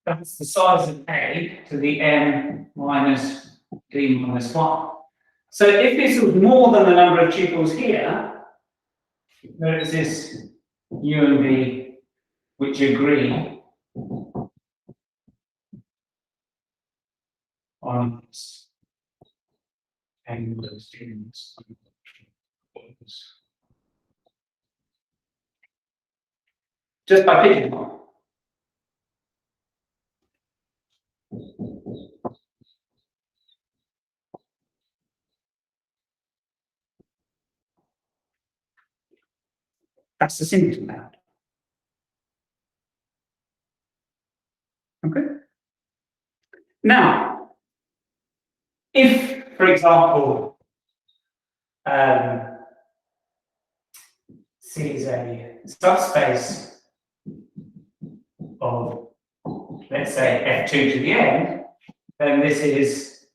that's the size of A to the n minus d minus 1. So if this was more than the number of tuples here, there is this u and v which agree on n minus d minus 1. Just by picking one. That's the Singleton method. Okay. Now, if, for example, C is a subspace of, let's say, F2 to the n, then this is,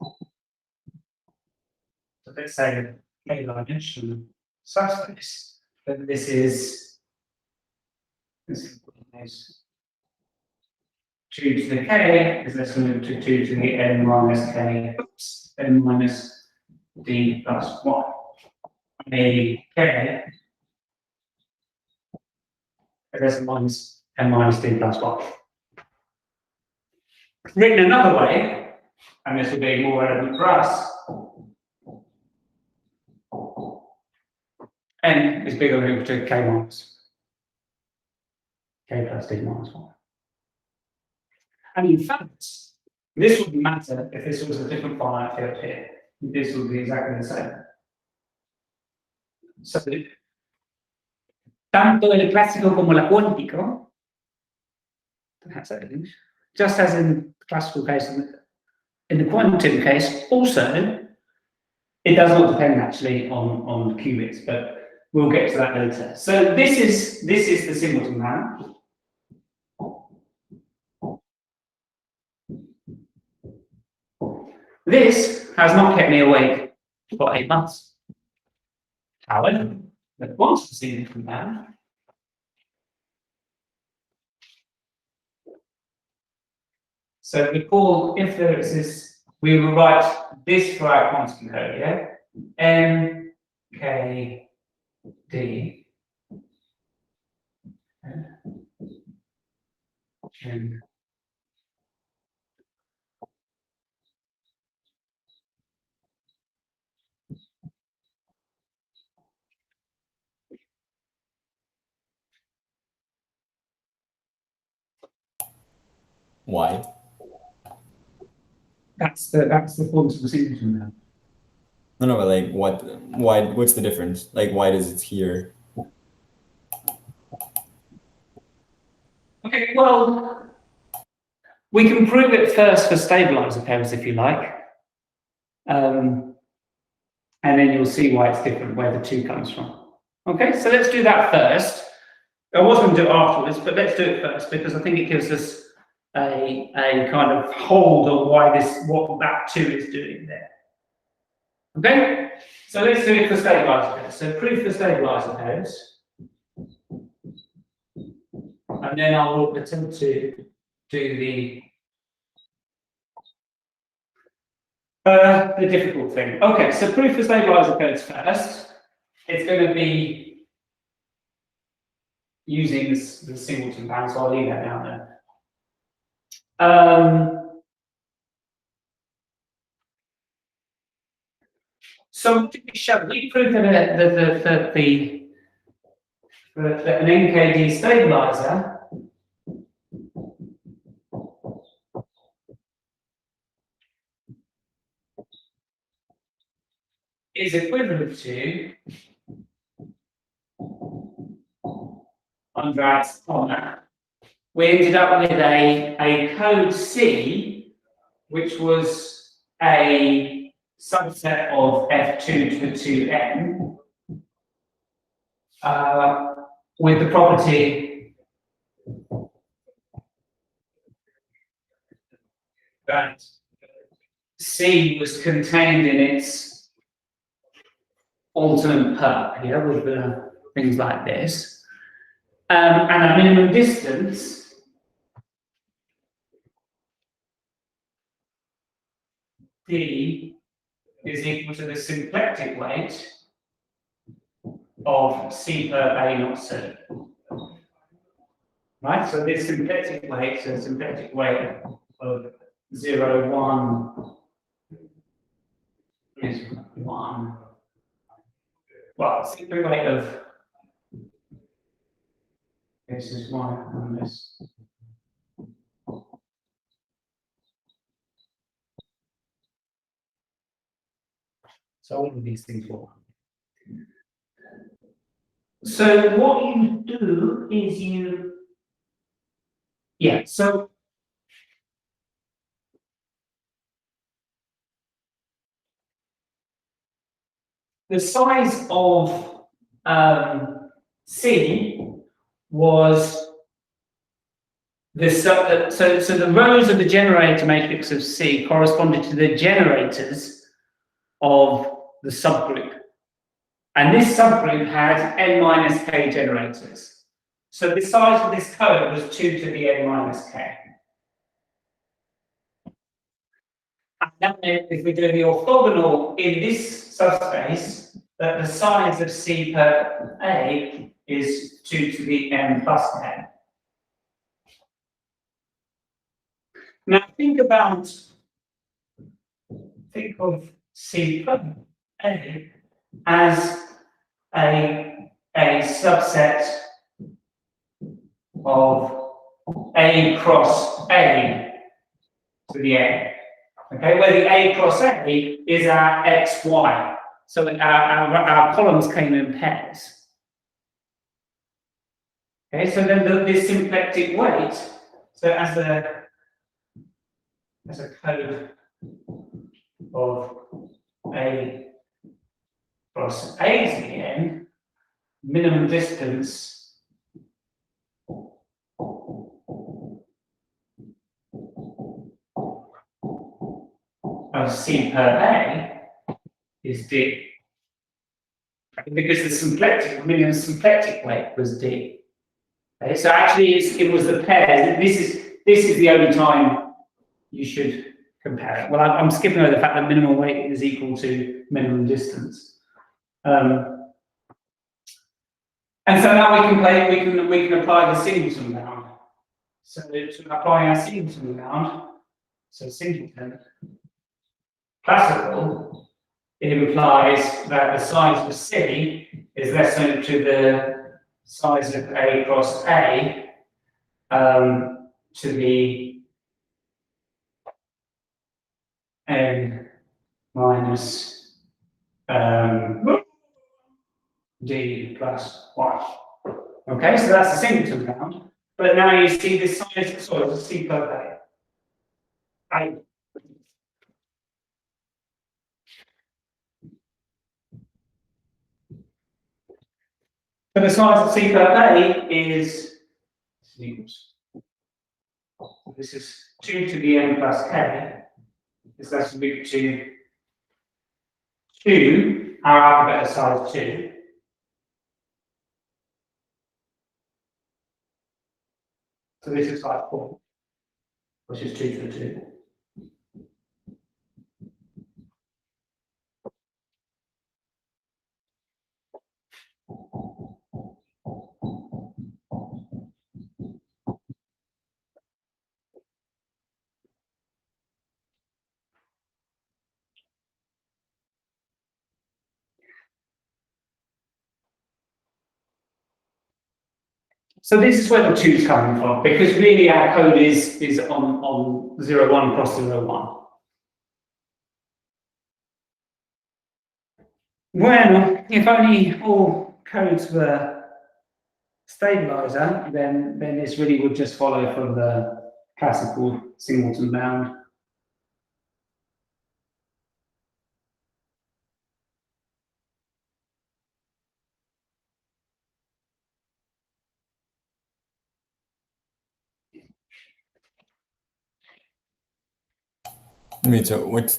let's say, a K-dimensional subspace. Then this is 2 to the k is less than 2 to the n minus k, n minus d plus 1. A k is minus n minus d plus 1. Written another way, and this will be more relevant for us, n is bigger than or equal to k minus k plus d minus 1. And in fact, this wouldn't matter if this was a different finite field here. This would be exactly the same. So, tanto el clásico como el cuántico, just as in the classical case, in the quantum case, also, it does not depend actually on qubits, but we'll get to that later. So this is the Singleton man. This has not kept me awake for 8 months. However, I want to see the Singleton man. So recall, if there is this, we will write this for our quantum code, yeah? N, K, D. N. Why? That's the quantum Singleton man. No, but like, what's the difference? Like, why does it here? Okay, well, we can prove it first for stabilizer pairs if you like. And then you'll see why it's different, where the 2 comes from. Okay, so let's do that first. I was going to do it afterwards, but let's do it first because I think it gives us a kind of hold on what that 2 is doing there. Okay, so let's do it for stabilizer pairs. So proof for stabilizer pairs. And then I will attempt to do the difficult thing. Okay, so proof for stabilizer pairs first. It's going to be using the Singleton band, so I'll leave that down there. So we prove that an NKD stabilizer is equivalent to Andreas Conner. We ended up with a code C, which was a subset of F2 to the 2n, with the property that C was contained in its alternate perp, yeah, with the things like this. And our minimum distance D is equal to the symplectic weight of C perp A not C. Right, so this symplectic weight, so symplectic weight of 0, 1 is 1. Well, symplectic weight of this is 1 and this. So all of these things will. So what you do is so the size of C was so the rows of the generator matrix of C corresponded to the generators of the subgroup. And this subgroup had n minus k generators. So the size of this code was 2 to the n minus k. And that meant if we're doing the orthogonal in this subspace, that the size of C per A is 2 to the n plus k. Now think of C per A as a subset of A cross A to the n. Okay, where the A cross A is our x, y. So our columns came in pairs. Okay, so then this symplectic weight, so as a code of A cross A to the n, minimum distance of C per A is D. Because the minimum symplectic weight was D. Okay, so actually it was the pairs. This is the only time you should compare it. Well, I'm skipping over the fact that minimum weight is equal to minimum distance. And so now we can apply the Singleton bound. So to apply our Singleton bound, so Singleton classical, it implies that the size of C is less than to the size of A cross A to the n minus D plus 1. Okay, so that's the Singleton bound. But now you see the size of soil is C per A. So the size of C per A is equals. This is 2 to the n plus k. Is less than equal to 2, our alphabet is size 2. So this is like 4, which is 2 to the 2. So this is where the 2 is coming from, because really our code is on 0, 1 cross 0, 1. Well, if only all codes were stabilizer, then this really would just follow from the classical Singleton bound. I mean, so what's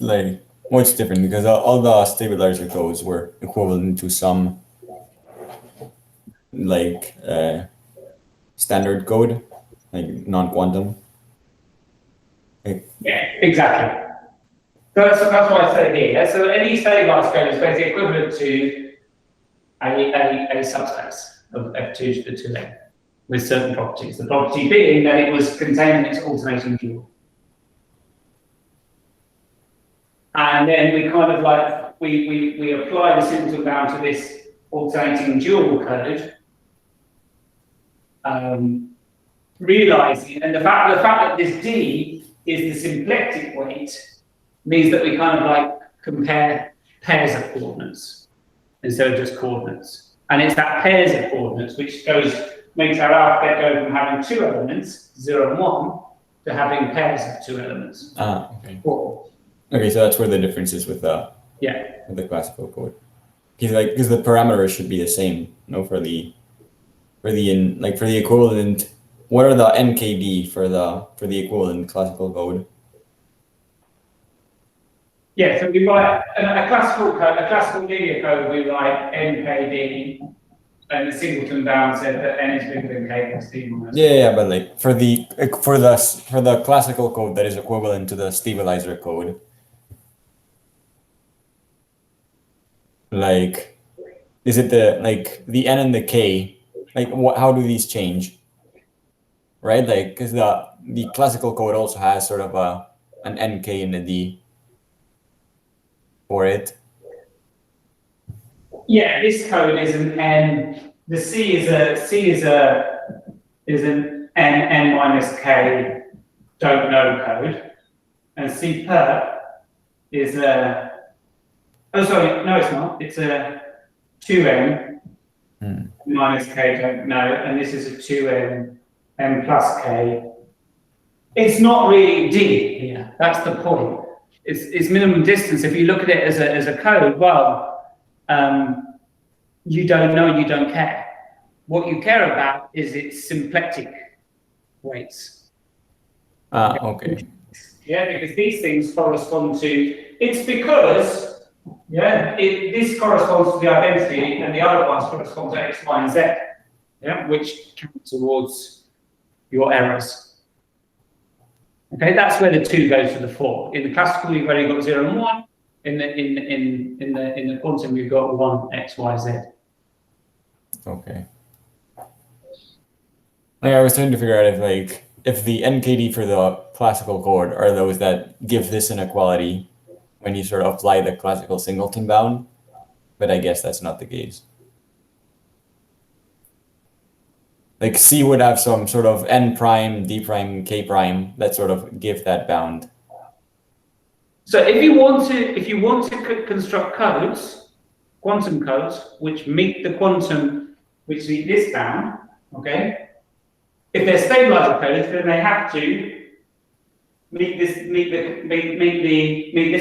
different? Because all the stabilizer codes were equivalent to some like standard code, like non-quantum. Like, Yeah, exactly. So that's what I say here. Yeah? So any stabilized code is basically equivalent to a subspace of F2 to the 2n with certain properties. The property being that it was contained in its alternating dual. And then we kind of like, we apply the Singleton bound to this alternating dual code, realizing, and the fact that this D is the symplectic weight means that we kind of like compare pairs of coordinates instead of just coordinates. And it's that pairs of coordinates which makes our alphabet go from having 2 elements, 0 and 1, to having pairs of 2 elements. okay. 4. Okay, so that's where the difference is with the classical code. Because the parameters should be the same, for the equivalent. What are the NKD for the equivalent classical code? Yeah, so we write a classical linear code. We write NKD, and the Singleton bound said that n is bigger than k plus d minus. Yeah, but like for the classical code that is equivalent to the stabilizer code, like, is it the n and the k? Like, how do these change? Right, like, because the classical code also has sort of an nk and a d for it. Yeah, this code is an n. The C is an n minus k don't know code, and C perp is a. Oh, sorry, no, it's not. It's a 2n minus k don't know, and this is a 2n n plus k. It's not really D here. That's the point. It's minimum distance. If you look at it as a code, well, you don't know, you don't care. What you care about is its symplectic weights. Okay. Yeah, because these things correspond to. It's because this corresponds to the identity, and the other ones correspond to X, Y, and Z. Yeah, which count towards your errors. Okay, that's where the 2 goes to the 4. In the classical, you've only got 0 and 1. In the quantum, you've got 1, X, Y, Z. Okay. I was trying to figure out if the NKD for the classical code are those that give this inequality when you sort of apply the classical Singleton bound, but I guess that's not the case. Like C would have some sort of n prime, d prime, k prime that sort of give that bound. So if you want to construct codes, quantum codes, which meet the quantum, which meet this bound, okay? If they're stabilizer codes, then they have to meet this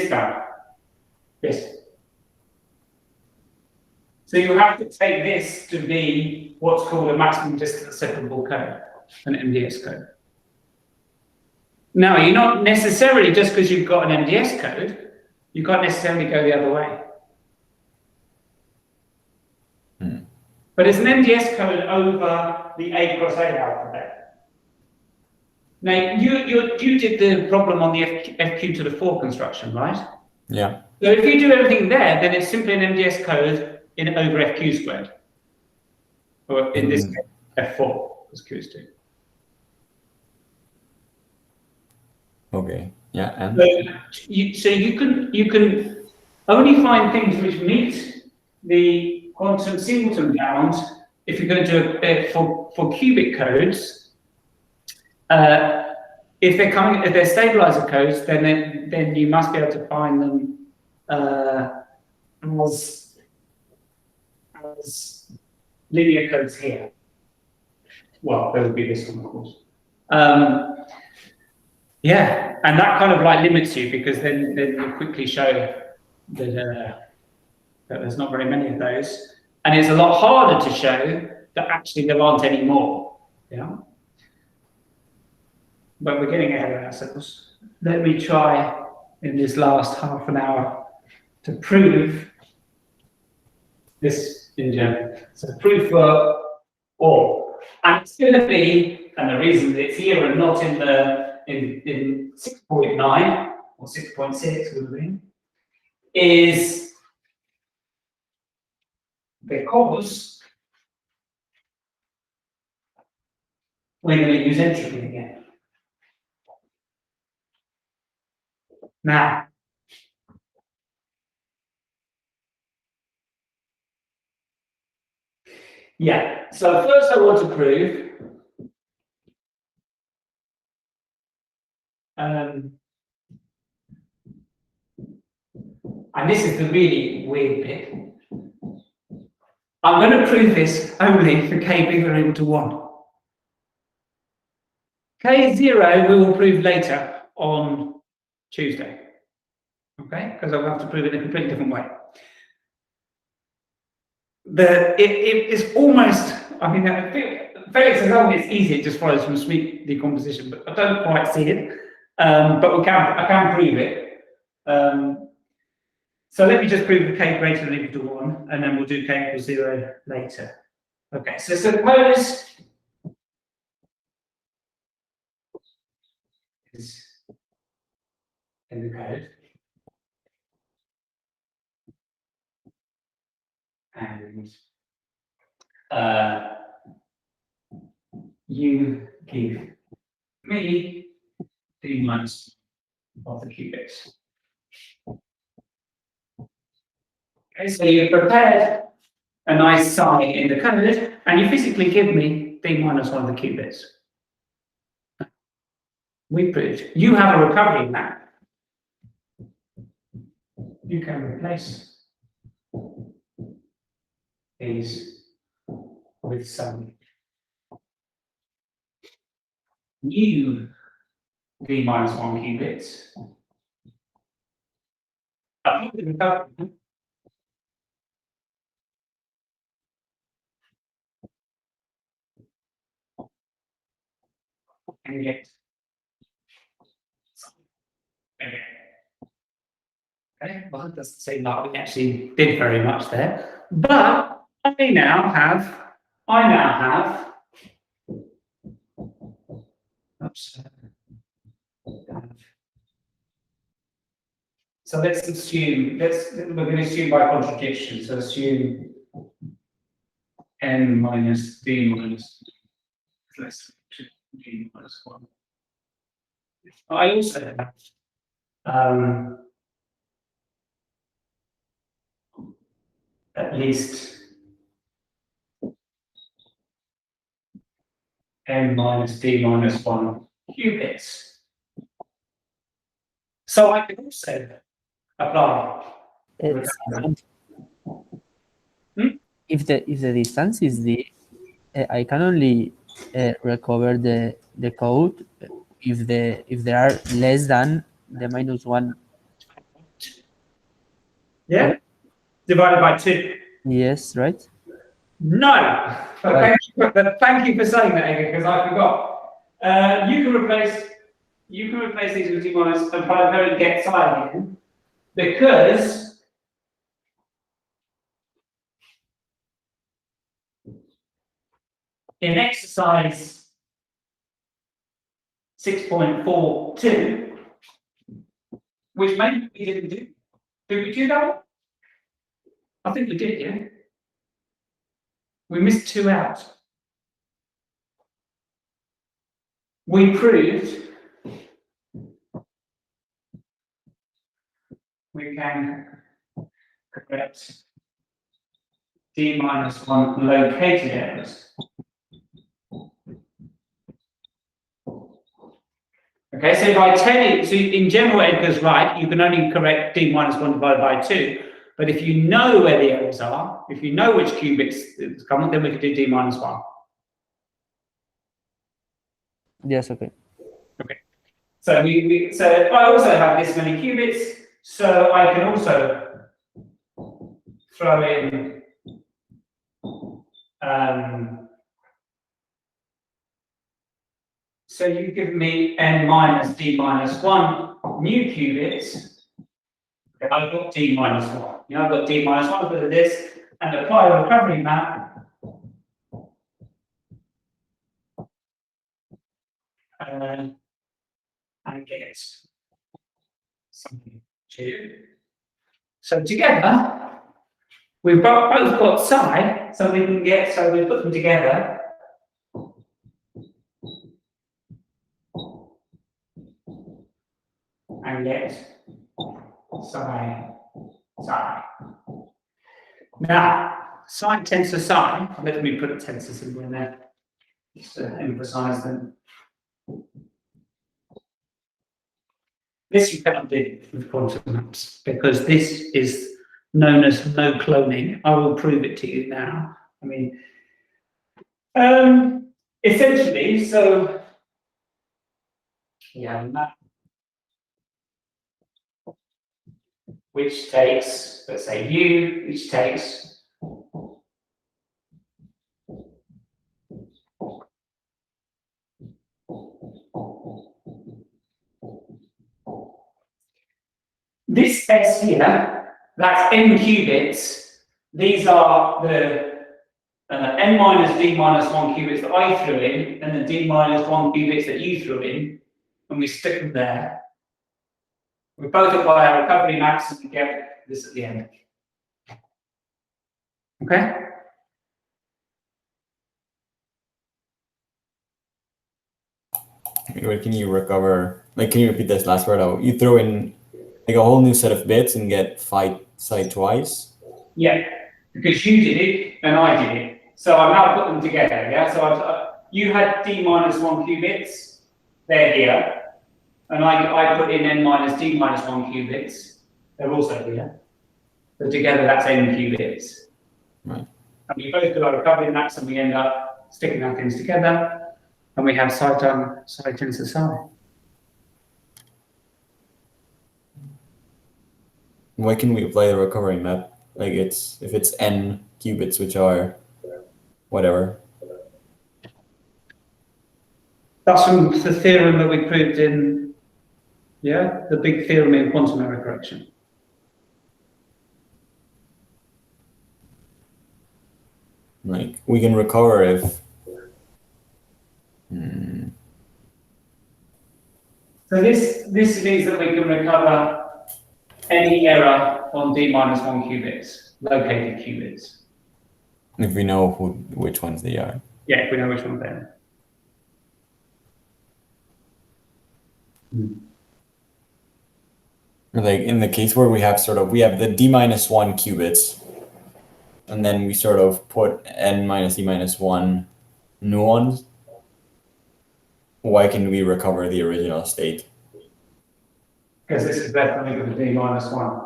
bound. Yes. So you have to take this to be what's called a maximum distance separable code, an MDS code. Now, you're not necessarily, just because you've got an MDS code, you can't necessarily go the other way. But it's an MDS code over the A cross A alphabet. Now, you did the problem on the FQ to the 4 construction, right? Yeah. So if you do everything there, then it's simply an MDS code over FQ squared. Or in this case, F4, because Q is 2. Okay. Yeah. And So you can only find things which meet the quantum Singleton bound if you're going to do it for cubic codes. If they're stabilizer codes, then you must be able to find them as linear codes here. Well, there would be this one, of course. Yeah, and that kind of like limits you, because then you quickly show that there's not very many of those, and it's a lot harder to show that actually there aren't any more. Yeah, but we're getting ahead of ourselves. Let me try in this last half an hour to prove this in general. So proof for all. And it's going to be, and the reason that it's here and not in the in 6.9 or 6.6 would have been, is because we're going to use entropy again. Now, yeah, so first I want to prove and this is the really weird bit. I'm going to prove this only for k bigger or equal to 1. K is 0 we will prove later on Tuesday. Okay, because I'll have to prove it in a completely different way. It's almost, I mean, Felix says, oh, it's easy, it just follows from sweet decomposition, but I don't quite see it. But I can prove it. So let me just prove the k greater than or equal to 1, and then we'll do k equals 0 later. Okay, so suppose is in the code. And you give me the minus of the qubits. Okay, so you've prepared a nice psi in the code, and you physically give me d minus 1 of the qubits. We proved you have a recovery map. You can replace these with some new d minus 1 qubits. And get okay, well, it doesn't seem like we actually did very much there, but I now have oops. So let's assume, we're going to assume by contradiction, so assume n minus d minus less than d minus 1. I also have at least n minus d minus 1 qubits. So I can also apply. If the distance is d, I can only recover the code if there are less than the minus 1. Yeah, Okay. divided by 2. Yes, right? No. Right. Thank you for saying that, Edgar, because I forgot. You can replace these with d minus and primarily get psi again, because in exercise 6.42, which maybe we didn't do. Did we do that? I think we did, yeah. We missed 2 out. We proved we can correct d minus 1 located errors. Okay, so if I tell you, so in general, Edgar's right, you can only correct d minus 1 divided by 2. But if you know where the errors are, if you know which qubits it's coming, then we can do d minus 1. Yes, okay. Okay. So so I also have this many qubits, so I can also throw in so you give me n minus d minus 1 new qubits. Okay, I've got d minus 1. You know, I've got d minus 1 because of this, and apply a recovery map. And get something 2. So together, we've both got psi, so we can get, so we put them together. And get psi. Now, psi tensor psi, let me put a tensor symbol in there, just to emphasize them. This you cannot do with quantum maps, because this is known as no cloning. I will prove it to you now. I mean, essentially, so you have a map which takes, let's say U, which takes this S here, that's n qubits. These are the n minus d minus 1 qubits that I threw in, and the d minus 1 qubits that you threw in, and we stick them there. We both apply our recovery maps and we get this at the end. Okay? Wait, can you recover, like, can you repeat this last part out? You throw in like a whole new set of bits and get psi twice? Yeah, because you did it and I did it. So I've now put them together, yeah? So you had d minus 1 qubits, they're here. And I put in n minus d minus 1 qubits, they're also here. So together that's n qubits. Right. And we both do our recovery maps and we end up sticking our things together. And we have psi tensor psi. Why can we apply the recovery map? Like if it's n qubits, which are whatever. That's from the theorem that we proved in, yeah, the big theorem in quantum error correction. Like we can recover if. So this means that we can recover any error on d minus 1 qubits, located qubits. If we know which ones they are. Yeah, if we know which one they are. Like in the case where we have the d minus 1 qubits, and then we sort of put n minus d minus 1 new ones. Why can we recover the original state? Because this is definitely going to d minus 1.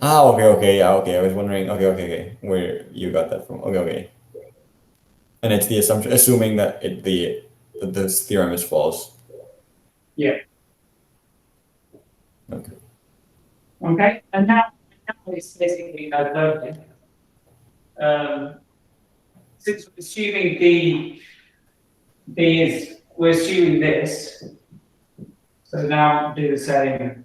Ah, okay, yeah, okay. I was wondering, okay, where you got that from? Okay. And it's the assumption, assuming that this theorem is false. Yeah. Okay. Okay, and now it's basically learning. Since we're assuming we're assuming this. So now do the same.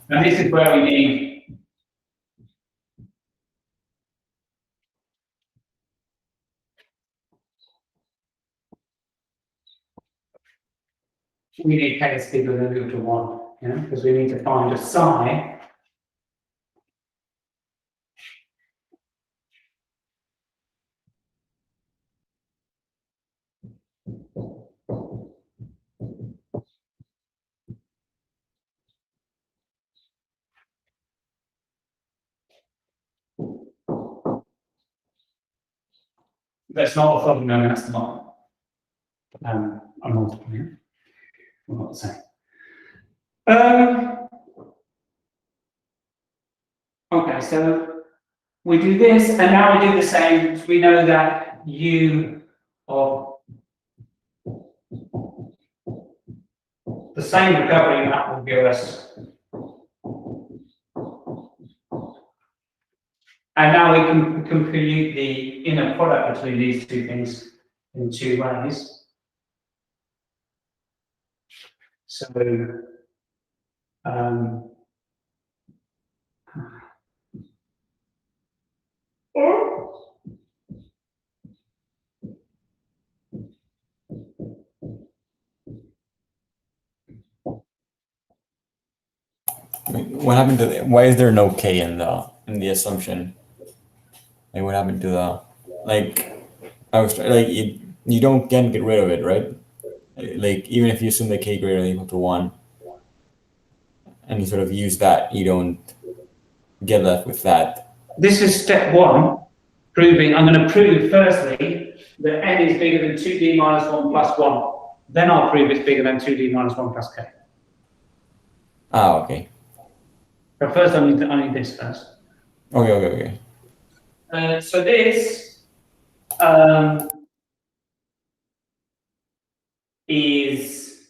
And this is where we need k bigger than equal to 1, you know, because we need to find a psi that's not orthogonal, no, that's not. I'm not, yeah. I'm not saying. Okay, so we do this, and now we do the same. We know that U of the same recovery map will give us. And now we can compute the inner product between these two things in two ways. So, What happened to why is there no k in the assumption? Like what happened to the I was like you don't can get rid of it, right? Like even if you assume the k greater than or equal to 1 and you sort of use that, you don't get left with that. this is step one, proving, I'm going to prove firstly that n is bigger than 2d minus 1 plus 1. Then I'll prove it's bigger than 2d minus 1 plus k. Ah, okay. But first I need this first. Okay. So this is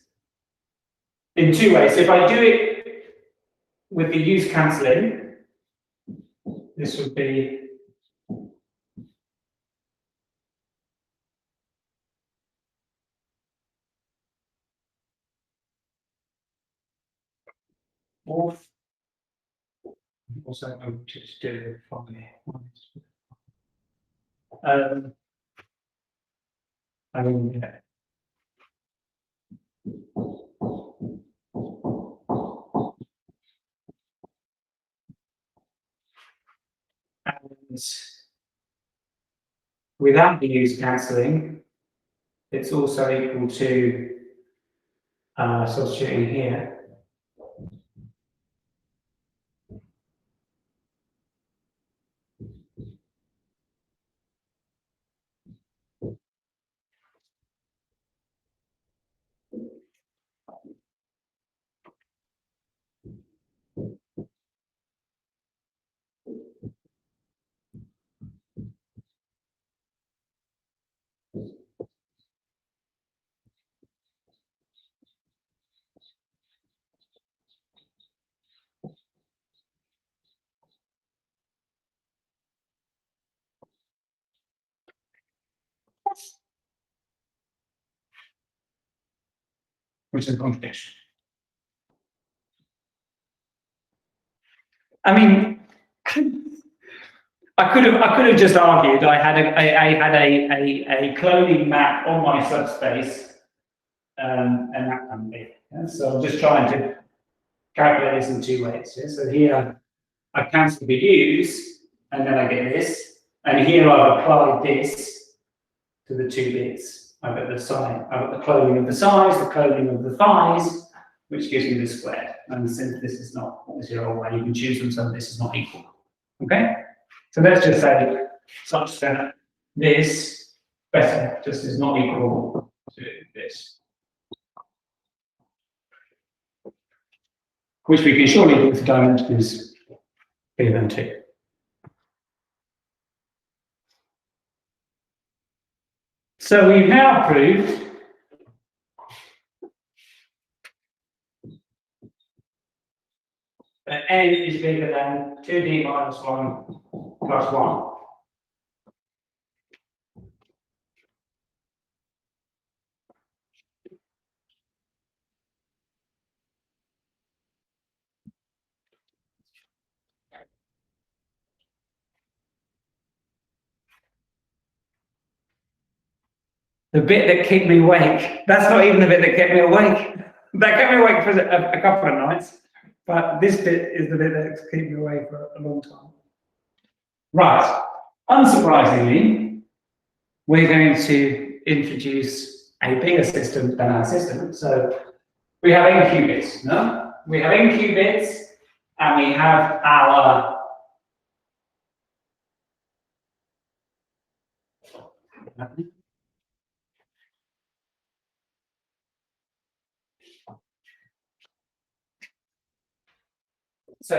in two ways. So if I do it with the use cancelling, this would be fourth. Also, I'm just doing it from here. I mean, yeah. And without the use cancelling, it's also equal to substituting here. Which is a contradiction. I mean, I could have just argued I had a cloning map on my subspace, and that can be. Yeah? So I'm just trying to calculate this in two ways. Yeah? So here I cancel the use, and then I get this, and here I've applied this to the two bits. I've got the size, I've got the cloning of the size, the cloning of the thighs, which gives me the squared. And since this is not 0 1, you can choose them so this is not equal. Okay? So let's just say such that this better just is not equal to this. Which we can surely do if the dimension is bigger than 2. So we've now proved that n is bigger than 2d minus 1 plus 1. The bit that kept me awake, that's not even the bit that kept me awake. That kept me awake for a couple of nights, but this bit is the bit that's kept me awake for a long time. Right, unsurprisingly, we're going to introduce a bigger system than our system. So we have n qubits, no? We have n qubits, and we have our so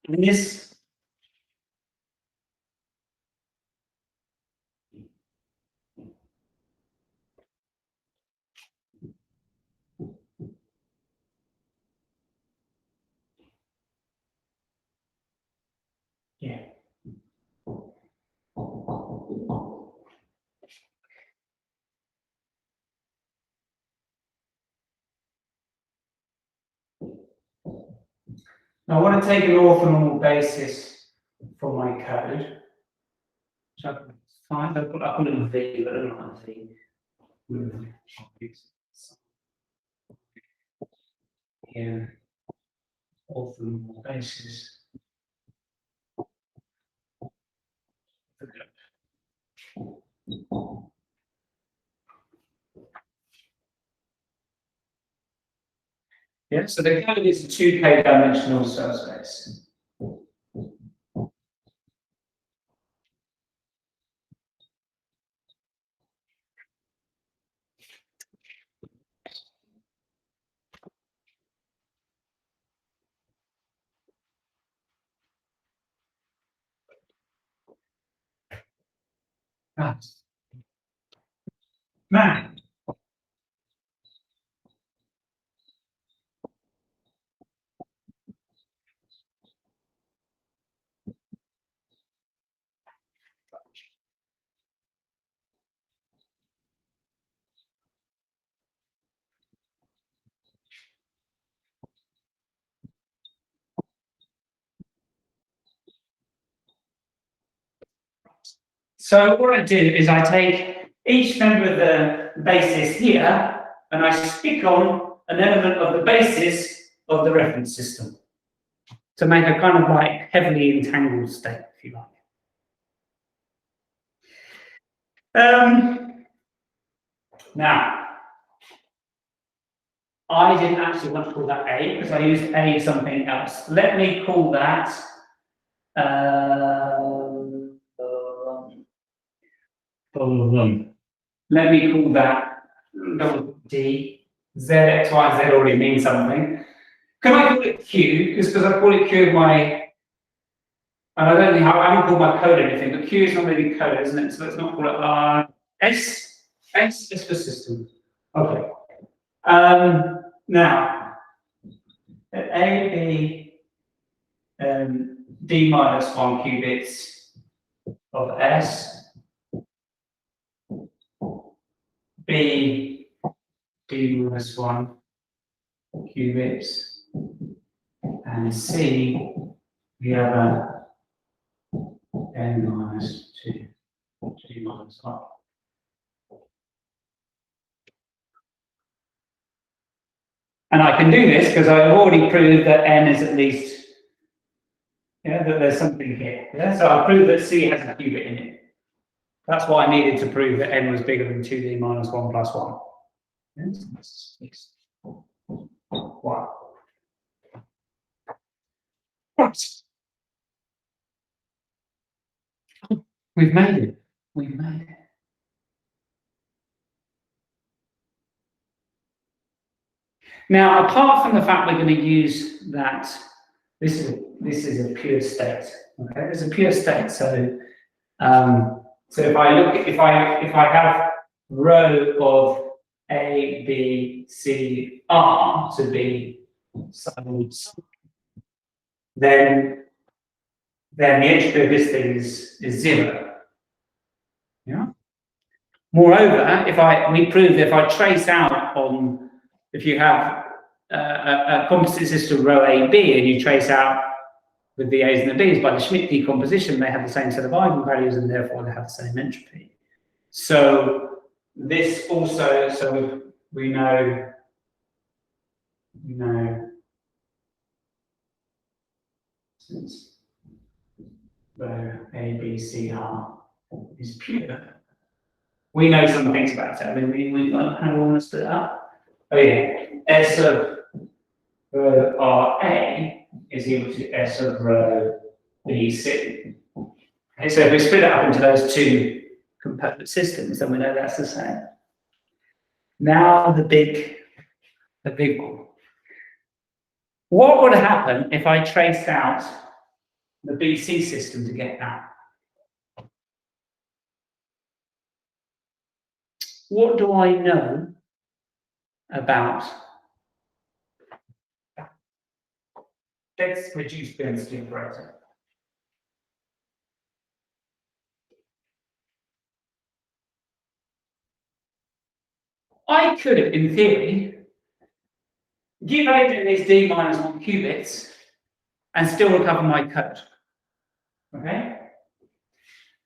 And this yeah. Now I want to take an orthonormal basis for my code. So I can find, I put in a V, but I don't want a V. Here, orthonormal basis. Yeah, so the code is a 2K dimensional subspace. Right. Now, so what I do is I take each member of the basis here and I stick on an element of the basis of the reference system to make a kind of like heavily entangled state, if you like. Now, I didn't actually want to call that A because I used A something else. Let me call that let me call that D. Z, X, Y, Z already means something. Can I call it Q? Just because I call it Q of my, and I don't think I haven't called my code anything, but Q is not really code, isn't it? So let's not call it S. S is for system. Okay. Now, at A, B, D minus 1 qubits of S, B, D minus 1 qubits, and C, the other N minus 2, D minus 1. And I can do this because I've already proved that N is at least, that there's something here. Yeah? So I proved that C has a qubit in it. That's why I needed to prove that N was bigger than 2D minus 1 plus 1. Yes. Wow. Right. We've made it. We've made it. Now, apart from the fact we're going to use that, this is a pure state. Okay, it's a pure state. So, so if I look at, if I have row of A, B, C, R to be sides, then the entropy of this thing is 0. Yeah. Moreover, we prove that if I trace out on, if you have a composite system row A, B, and you trace out with the A's and the B's by the Schmidt decomposition, they have the same set of eigenvalues and therefore they have the same entropy. So this also, so we know since row A, B, C, R is pure. We know some things about it. I mean, we how do we want to split it up? Oh yeah, S of row RA is equal to S of row BC. Okay, so if we split it up into those two component systems, then we know that's the same. Now the big one. What would happen if I traced out the BC system to get that. What do I know about? Let's reduce density operator. I could, in theory, give agent these d minus 1 qubits and still recover my code. Okay?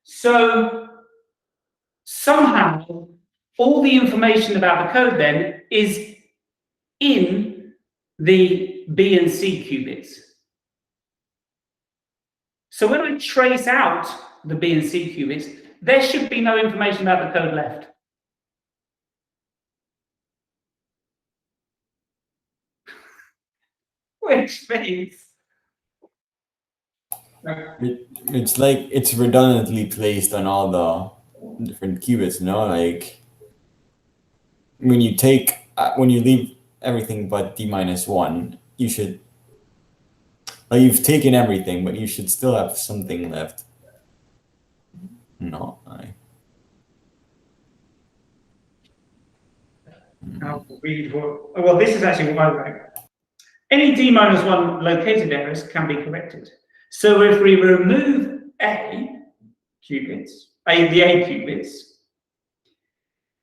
So somehow all the information about the code then is in the B and C qubits. So when I trace out the B and C qubits, there should be no information about the code left. Which means It's like it's redundantly placed on all the different qubits, no? Like when you take when you leave everything but d minus 1, you should like you've taken everything, but you should still have something left. No, I'll read what, well, this is actually what I wrote. Any d minus 1 located errors can be corrected. So if we remove the A qubits,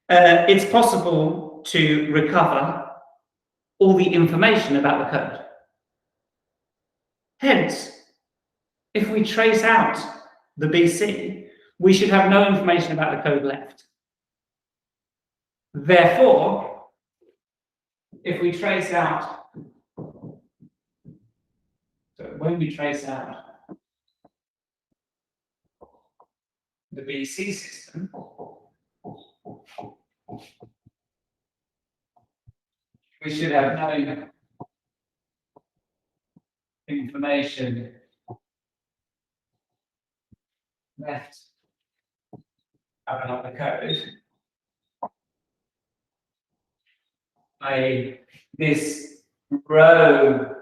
it's possible to recover all the information about the code. Hence, if we trace out the BC, we should have no information about the code left. Therefore, if we trace out, so when we trace out the BC system, we should have no information left about the code. This row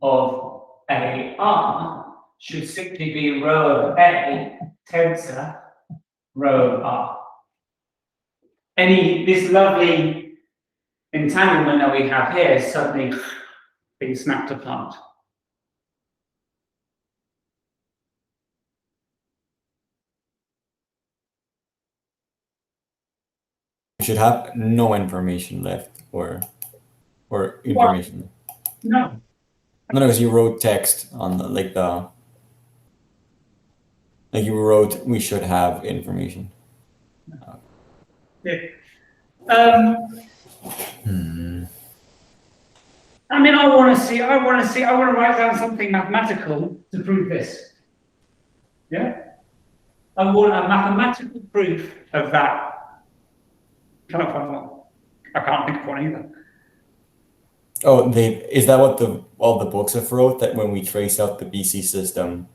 of AR should simply be row of A tensor row of R. This lovely entanglement that we have here is suddenly being snapped apart. you should have no information left, or information. No. No, because you wrote text on the like you wrote we should have information. Yeah. I mean, I want to write down something mathematical to prove this. Yeah? I want a mathematical proof of that. I can't think of one either. Oh, is that what all the books have wrote, that when we trace out the BC system,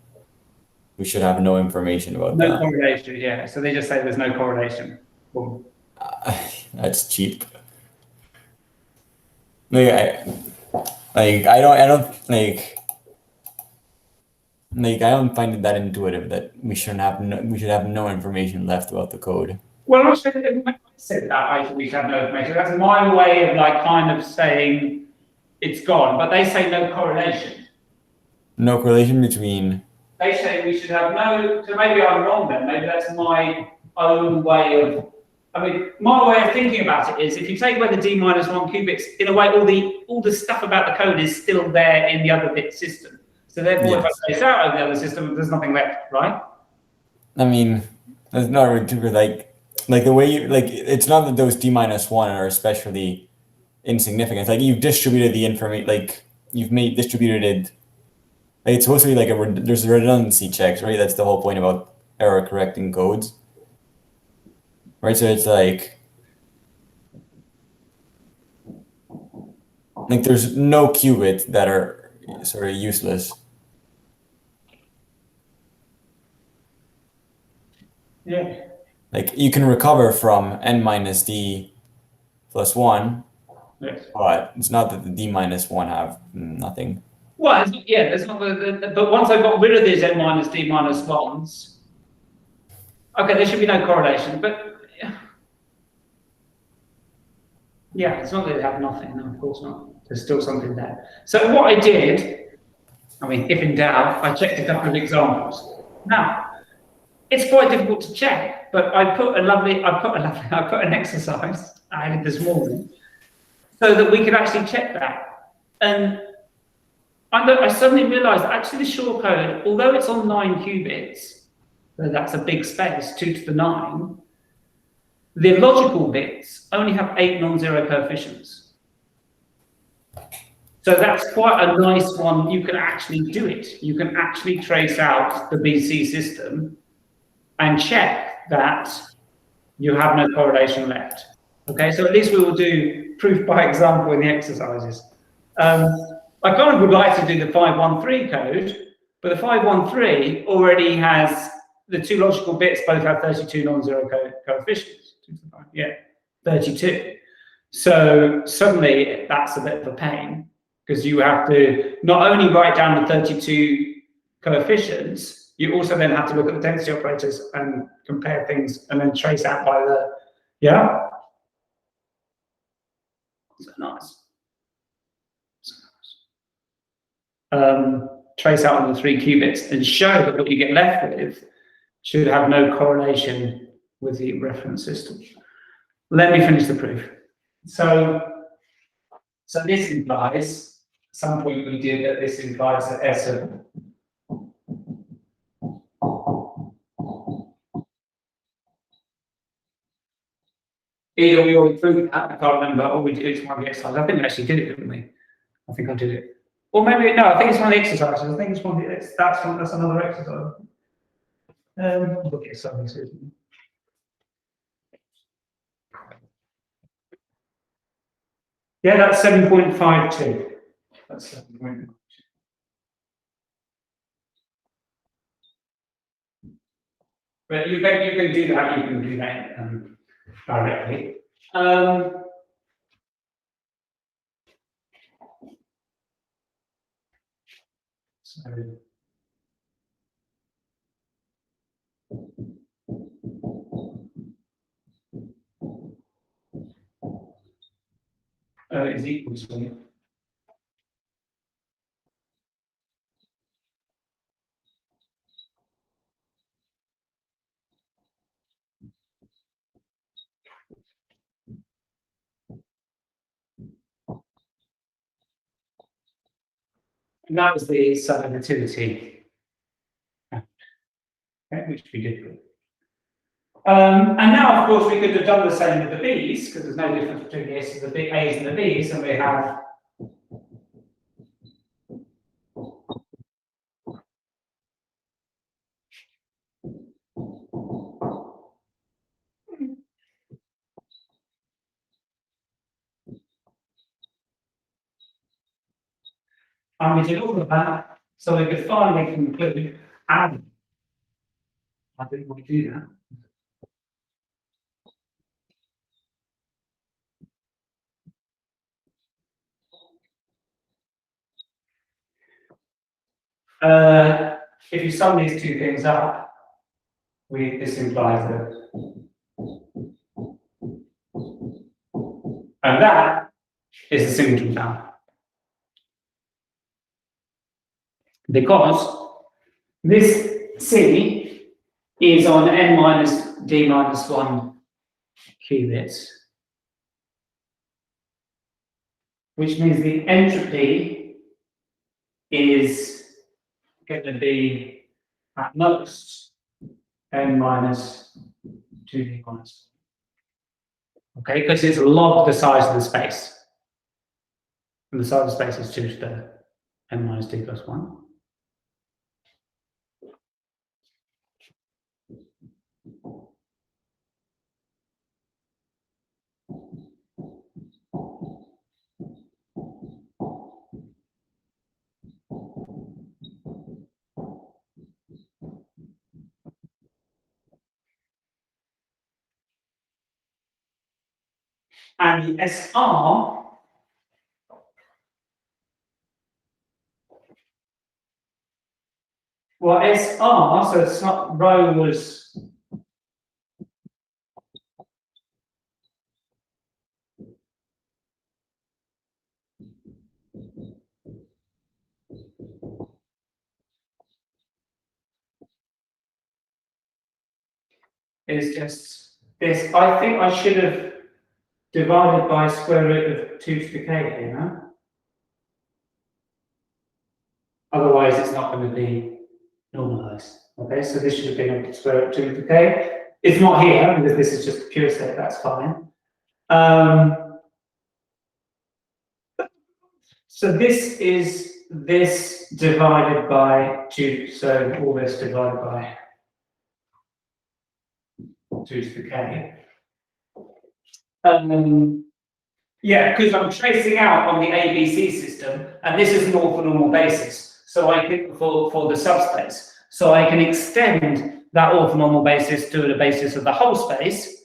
we should have no information about No that? correlation, yeah. So they just say there's no correlation. Boom. That's cheap. I don't find it that intuitive that we should have no information left about the code. Well, I said that we should have no information. That's my way of kind of saying it's gone, but they say no correlation. No correlation between. They say we should have no. So maybe I'm wrong then. Maybe that's my own way of. I mean, my way of thinking about it is if you take away the d minus 1 qubits, in a way, all the stuff about the code is still there in the other bit system. So therefore, Yes. if I trace out of the other system, there's nothing left, right? I mean, that's not really true. Like the way you it's not that those d minus 1 are especially insignificant. Like you've distributed the information. Like you've distributed it. Like it's supposed to be there's redundancy checks, right? That's the whole point about error correcting codes. Right, so it's like there's no qubit that are sort of useless. Yeah. Like you can recover from n minus d plus 1, Yes. But it's not that the d-1 have nothing. Well, yeah, it's not but once I got rid of these n-d-1s, okay, there should be no correlation, but yeah, it's not that they have nothing, no, of course not. There's still something there. So what I did, I mean, if in doubt, I checked a couple of examples. Now, it's quite difficult to check, but I put an exercise I did this morning so that we could actually check that. And I suddenly realized that actually the short code, although it's on 9 qubits, so that's a big space, 2 to the 9, the logical bits only have 8 non-zero coefficients. So that's quite a nice one. You can actually do it. You can actually trace out the BC system and check that you have no correlation left. Okay, so at least we will do proof by example in the exercises. I kind of would like to do the 513 code, but the 513 already has the 2 logical bits both have 32 non-zero coefficients. Yeah, 32. So suddenly that's a bit of a pain because you have to not only write down the 32 coefficients, you also then have to look at the density operators and compare things and then trace out by the, yeah? So nice. Trace out on the 3 qubits and show that what you get left with should have no correlation with the reference system. Let me finish the proof. So this implies, at some point we did that this implies that S of either we already proved that, I can't remember, or we did it one of the exercises. I think we actually did it, didn't we? I think I did it. Or maybe, no, I think it's one of the exercises. I think it's one of the, that's another exercise. Look at something. Yeah, that's 7.52. That's 7.52. But you can do that. You can do that directly. So. Is equal to. And that was the subjectivity, okay, which we did. And now, of course, we could have done the same with the B's, because there's no difference between the A's and the B's, and we have and we did all of that, so we could finally conclude, and I didn't want to do that. If you sum these two things up, this implies that, and that is the Singleton bound. Because this C is on n minus d minus 1 qubits, which means the entropy is going to be at most n minus 2d minus 1. Okay, because it's log the size of the space. And the size of the space is 2 to the n minus d plus 1. And the SR Well, SR, so it's not row was. Is just this. I think I should have divided by square root of 2 to the k here, no? Otherwise, it's not going to be normalized. Okay, so this should have been a square root of 2 to the k. It's not here because this is just a pure set, that's fine. So this is this divided by 2, so all this divided by 2 to the k. Yeah, because I'm tracing out on the ABC system, and this is an orthonormal basis. So I can for the subspace. So I can extend that orthonormal basis to the basis of the whole space,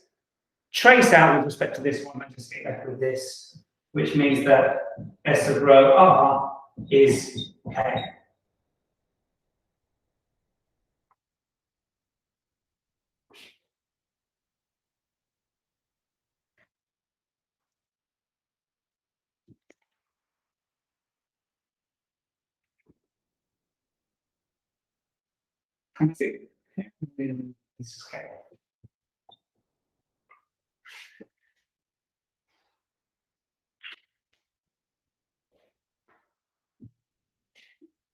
trace out with respect to this one, and just get back with this, which means that S of row R is K. This is K.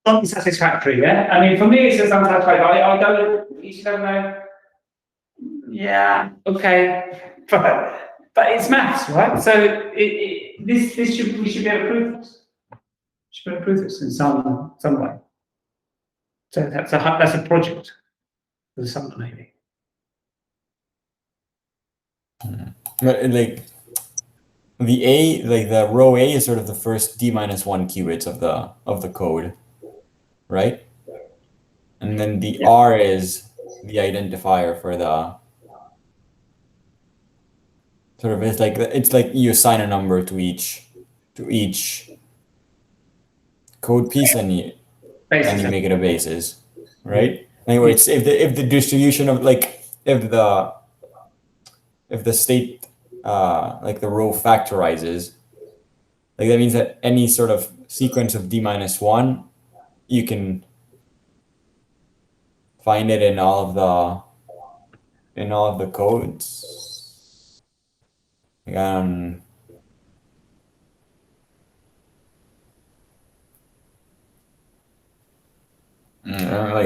Unsatisfactory, yeah? I mean, for me, it's just unsatisfactory. I don't, you don't know. Yeah, okay. But it's maths, right? So we should be able to prove this. Should be able to prove this in some way. So that's a project for some maybe. But like the A, like the row A is sort of the first d-1 qubits of the code, right? And then the R is the identifier for the sort of, it's like you assign a number to each code piece and you make it a basis, right? Anyway, it's if the distribution of like if the state like the row factorizes, like that means that any sort of sequence of d-1, you can find it in all of the codes. Like,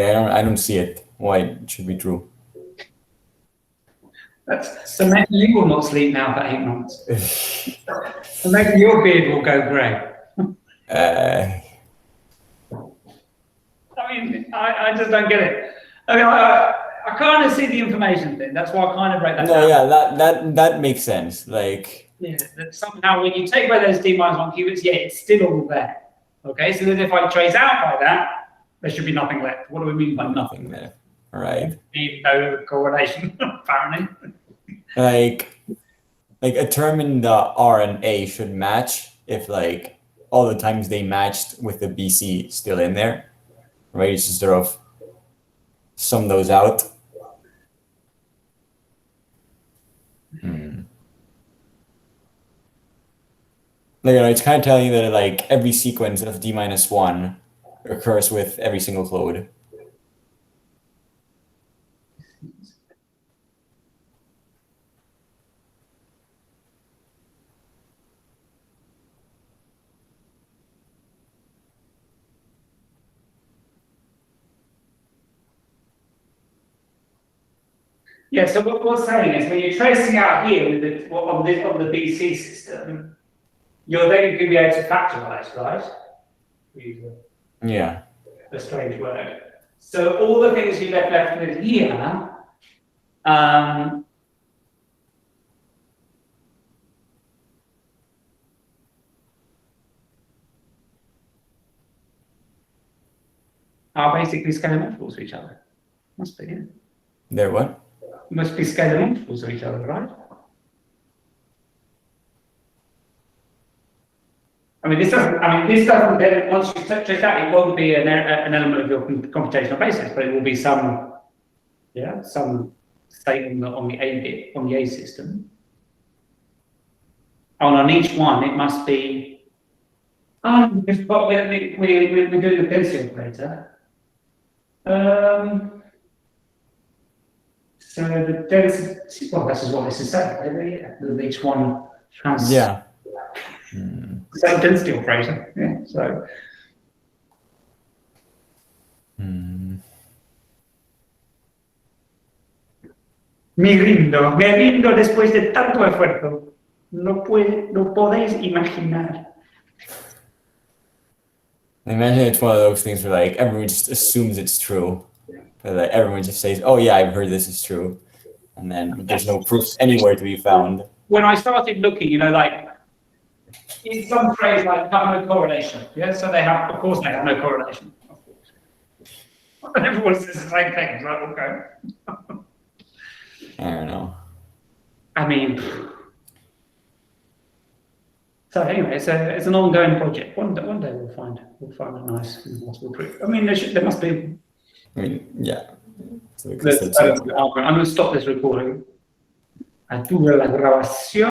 I don't see it. Why it should be true. So maybe you will not sleep now for 8 months. So maybe your beard will go grey. I mean, I just don't get it. I mean, I kind of see the information thing. That's why I kind of wrote that down. Yeah, that makes sense. Like, yeah, that somehow when you take away those d-1 qubits, yeah, it's still all there. Okay, so then if I trace out by that, there should be nothing left. What do we mean by nothing there? All right. No correlation, apparently. Like a term in the R and A should match if like all the times they matched with the BC still in there, right? It's just sort of sum those out. Like, it's kind of telling you that like every sequence of d-1 occurs with every single code. Yeah, so what we're saying is when you're tracing out here with the, on the BC system, you're then going to be able to factorize, right? Yeah. A strange word. So all the things you left with here, are basically scalar multiples of each other. Must be, yeah. They're what? Must be scalar multiples of each other, right? I mean, this doesn't. Then once you check that, it won't be an element of your computational basis, but it will be some state on the A bit on the A system. And on each one, it must be. We do the density operator. So the density. Well, this is what this is saying. Yeah, each one has. Yeah. Same density operator. Yeah. So. Me rindo después de tanto esfuerzo. No podéis imaginar. I imagine it's one of those things where like everyone just assumes it's true. But like everyone just says, "Oh yeah, I've heard this is true," and then there's no proof anywhere to be found. When I started looking, like in some phrase like have no correlation. Yeah, so of course they have no correlation. Of course. And everyone says the same thing. It's like, okay. I don't know. I mean, so anyway, it's an ongoing project. One day we'll find a nice impossible proof. I mean, there must be. I mean, yeah. So I'm going to stop this recording. Atura la grabación.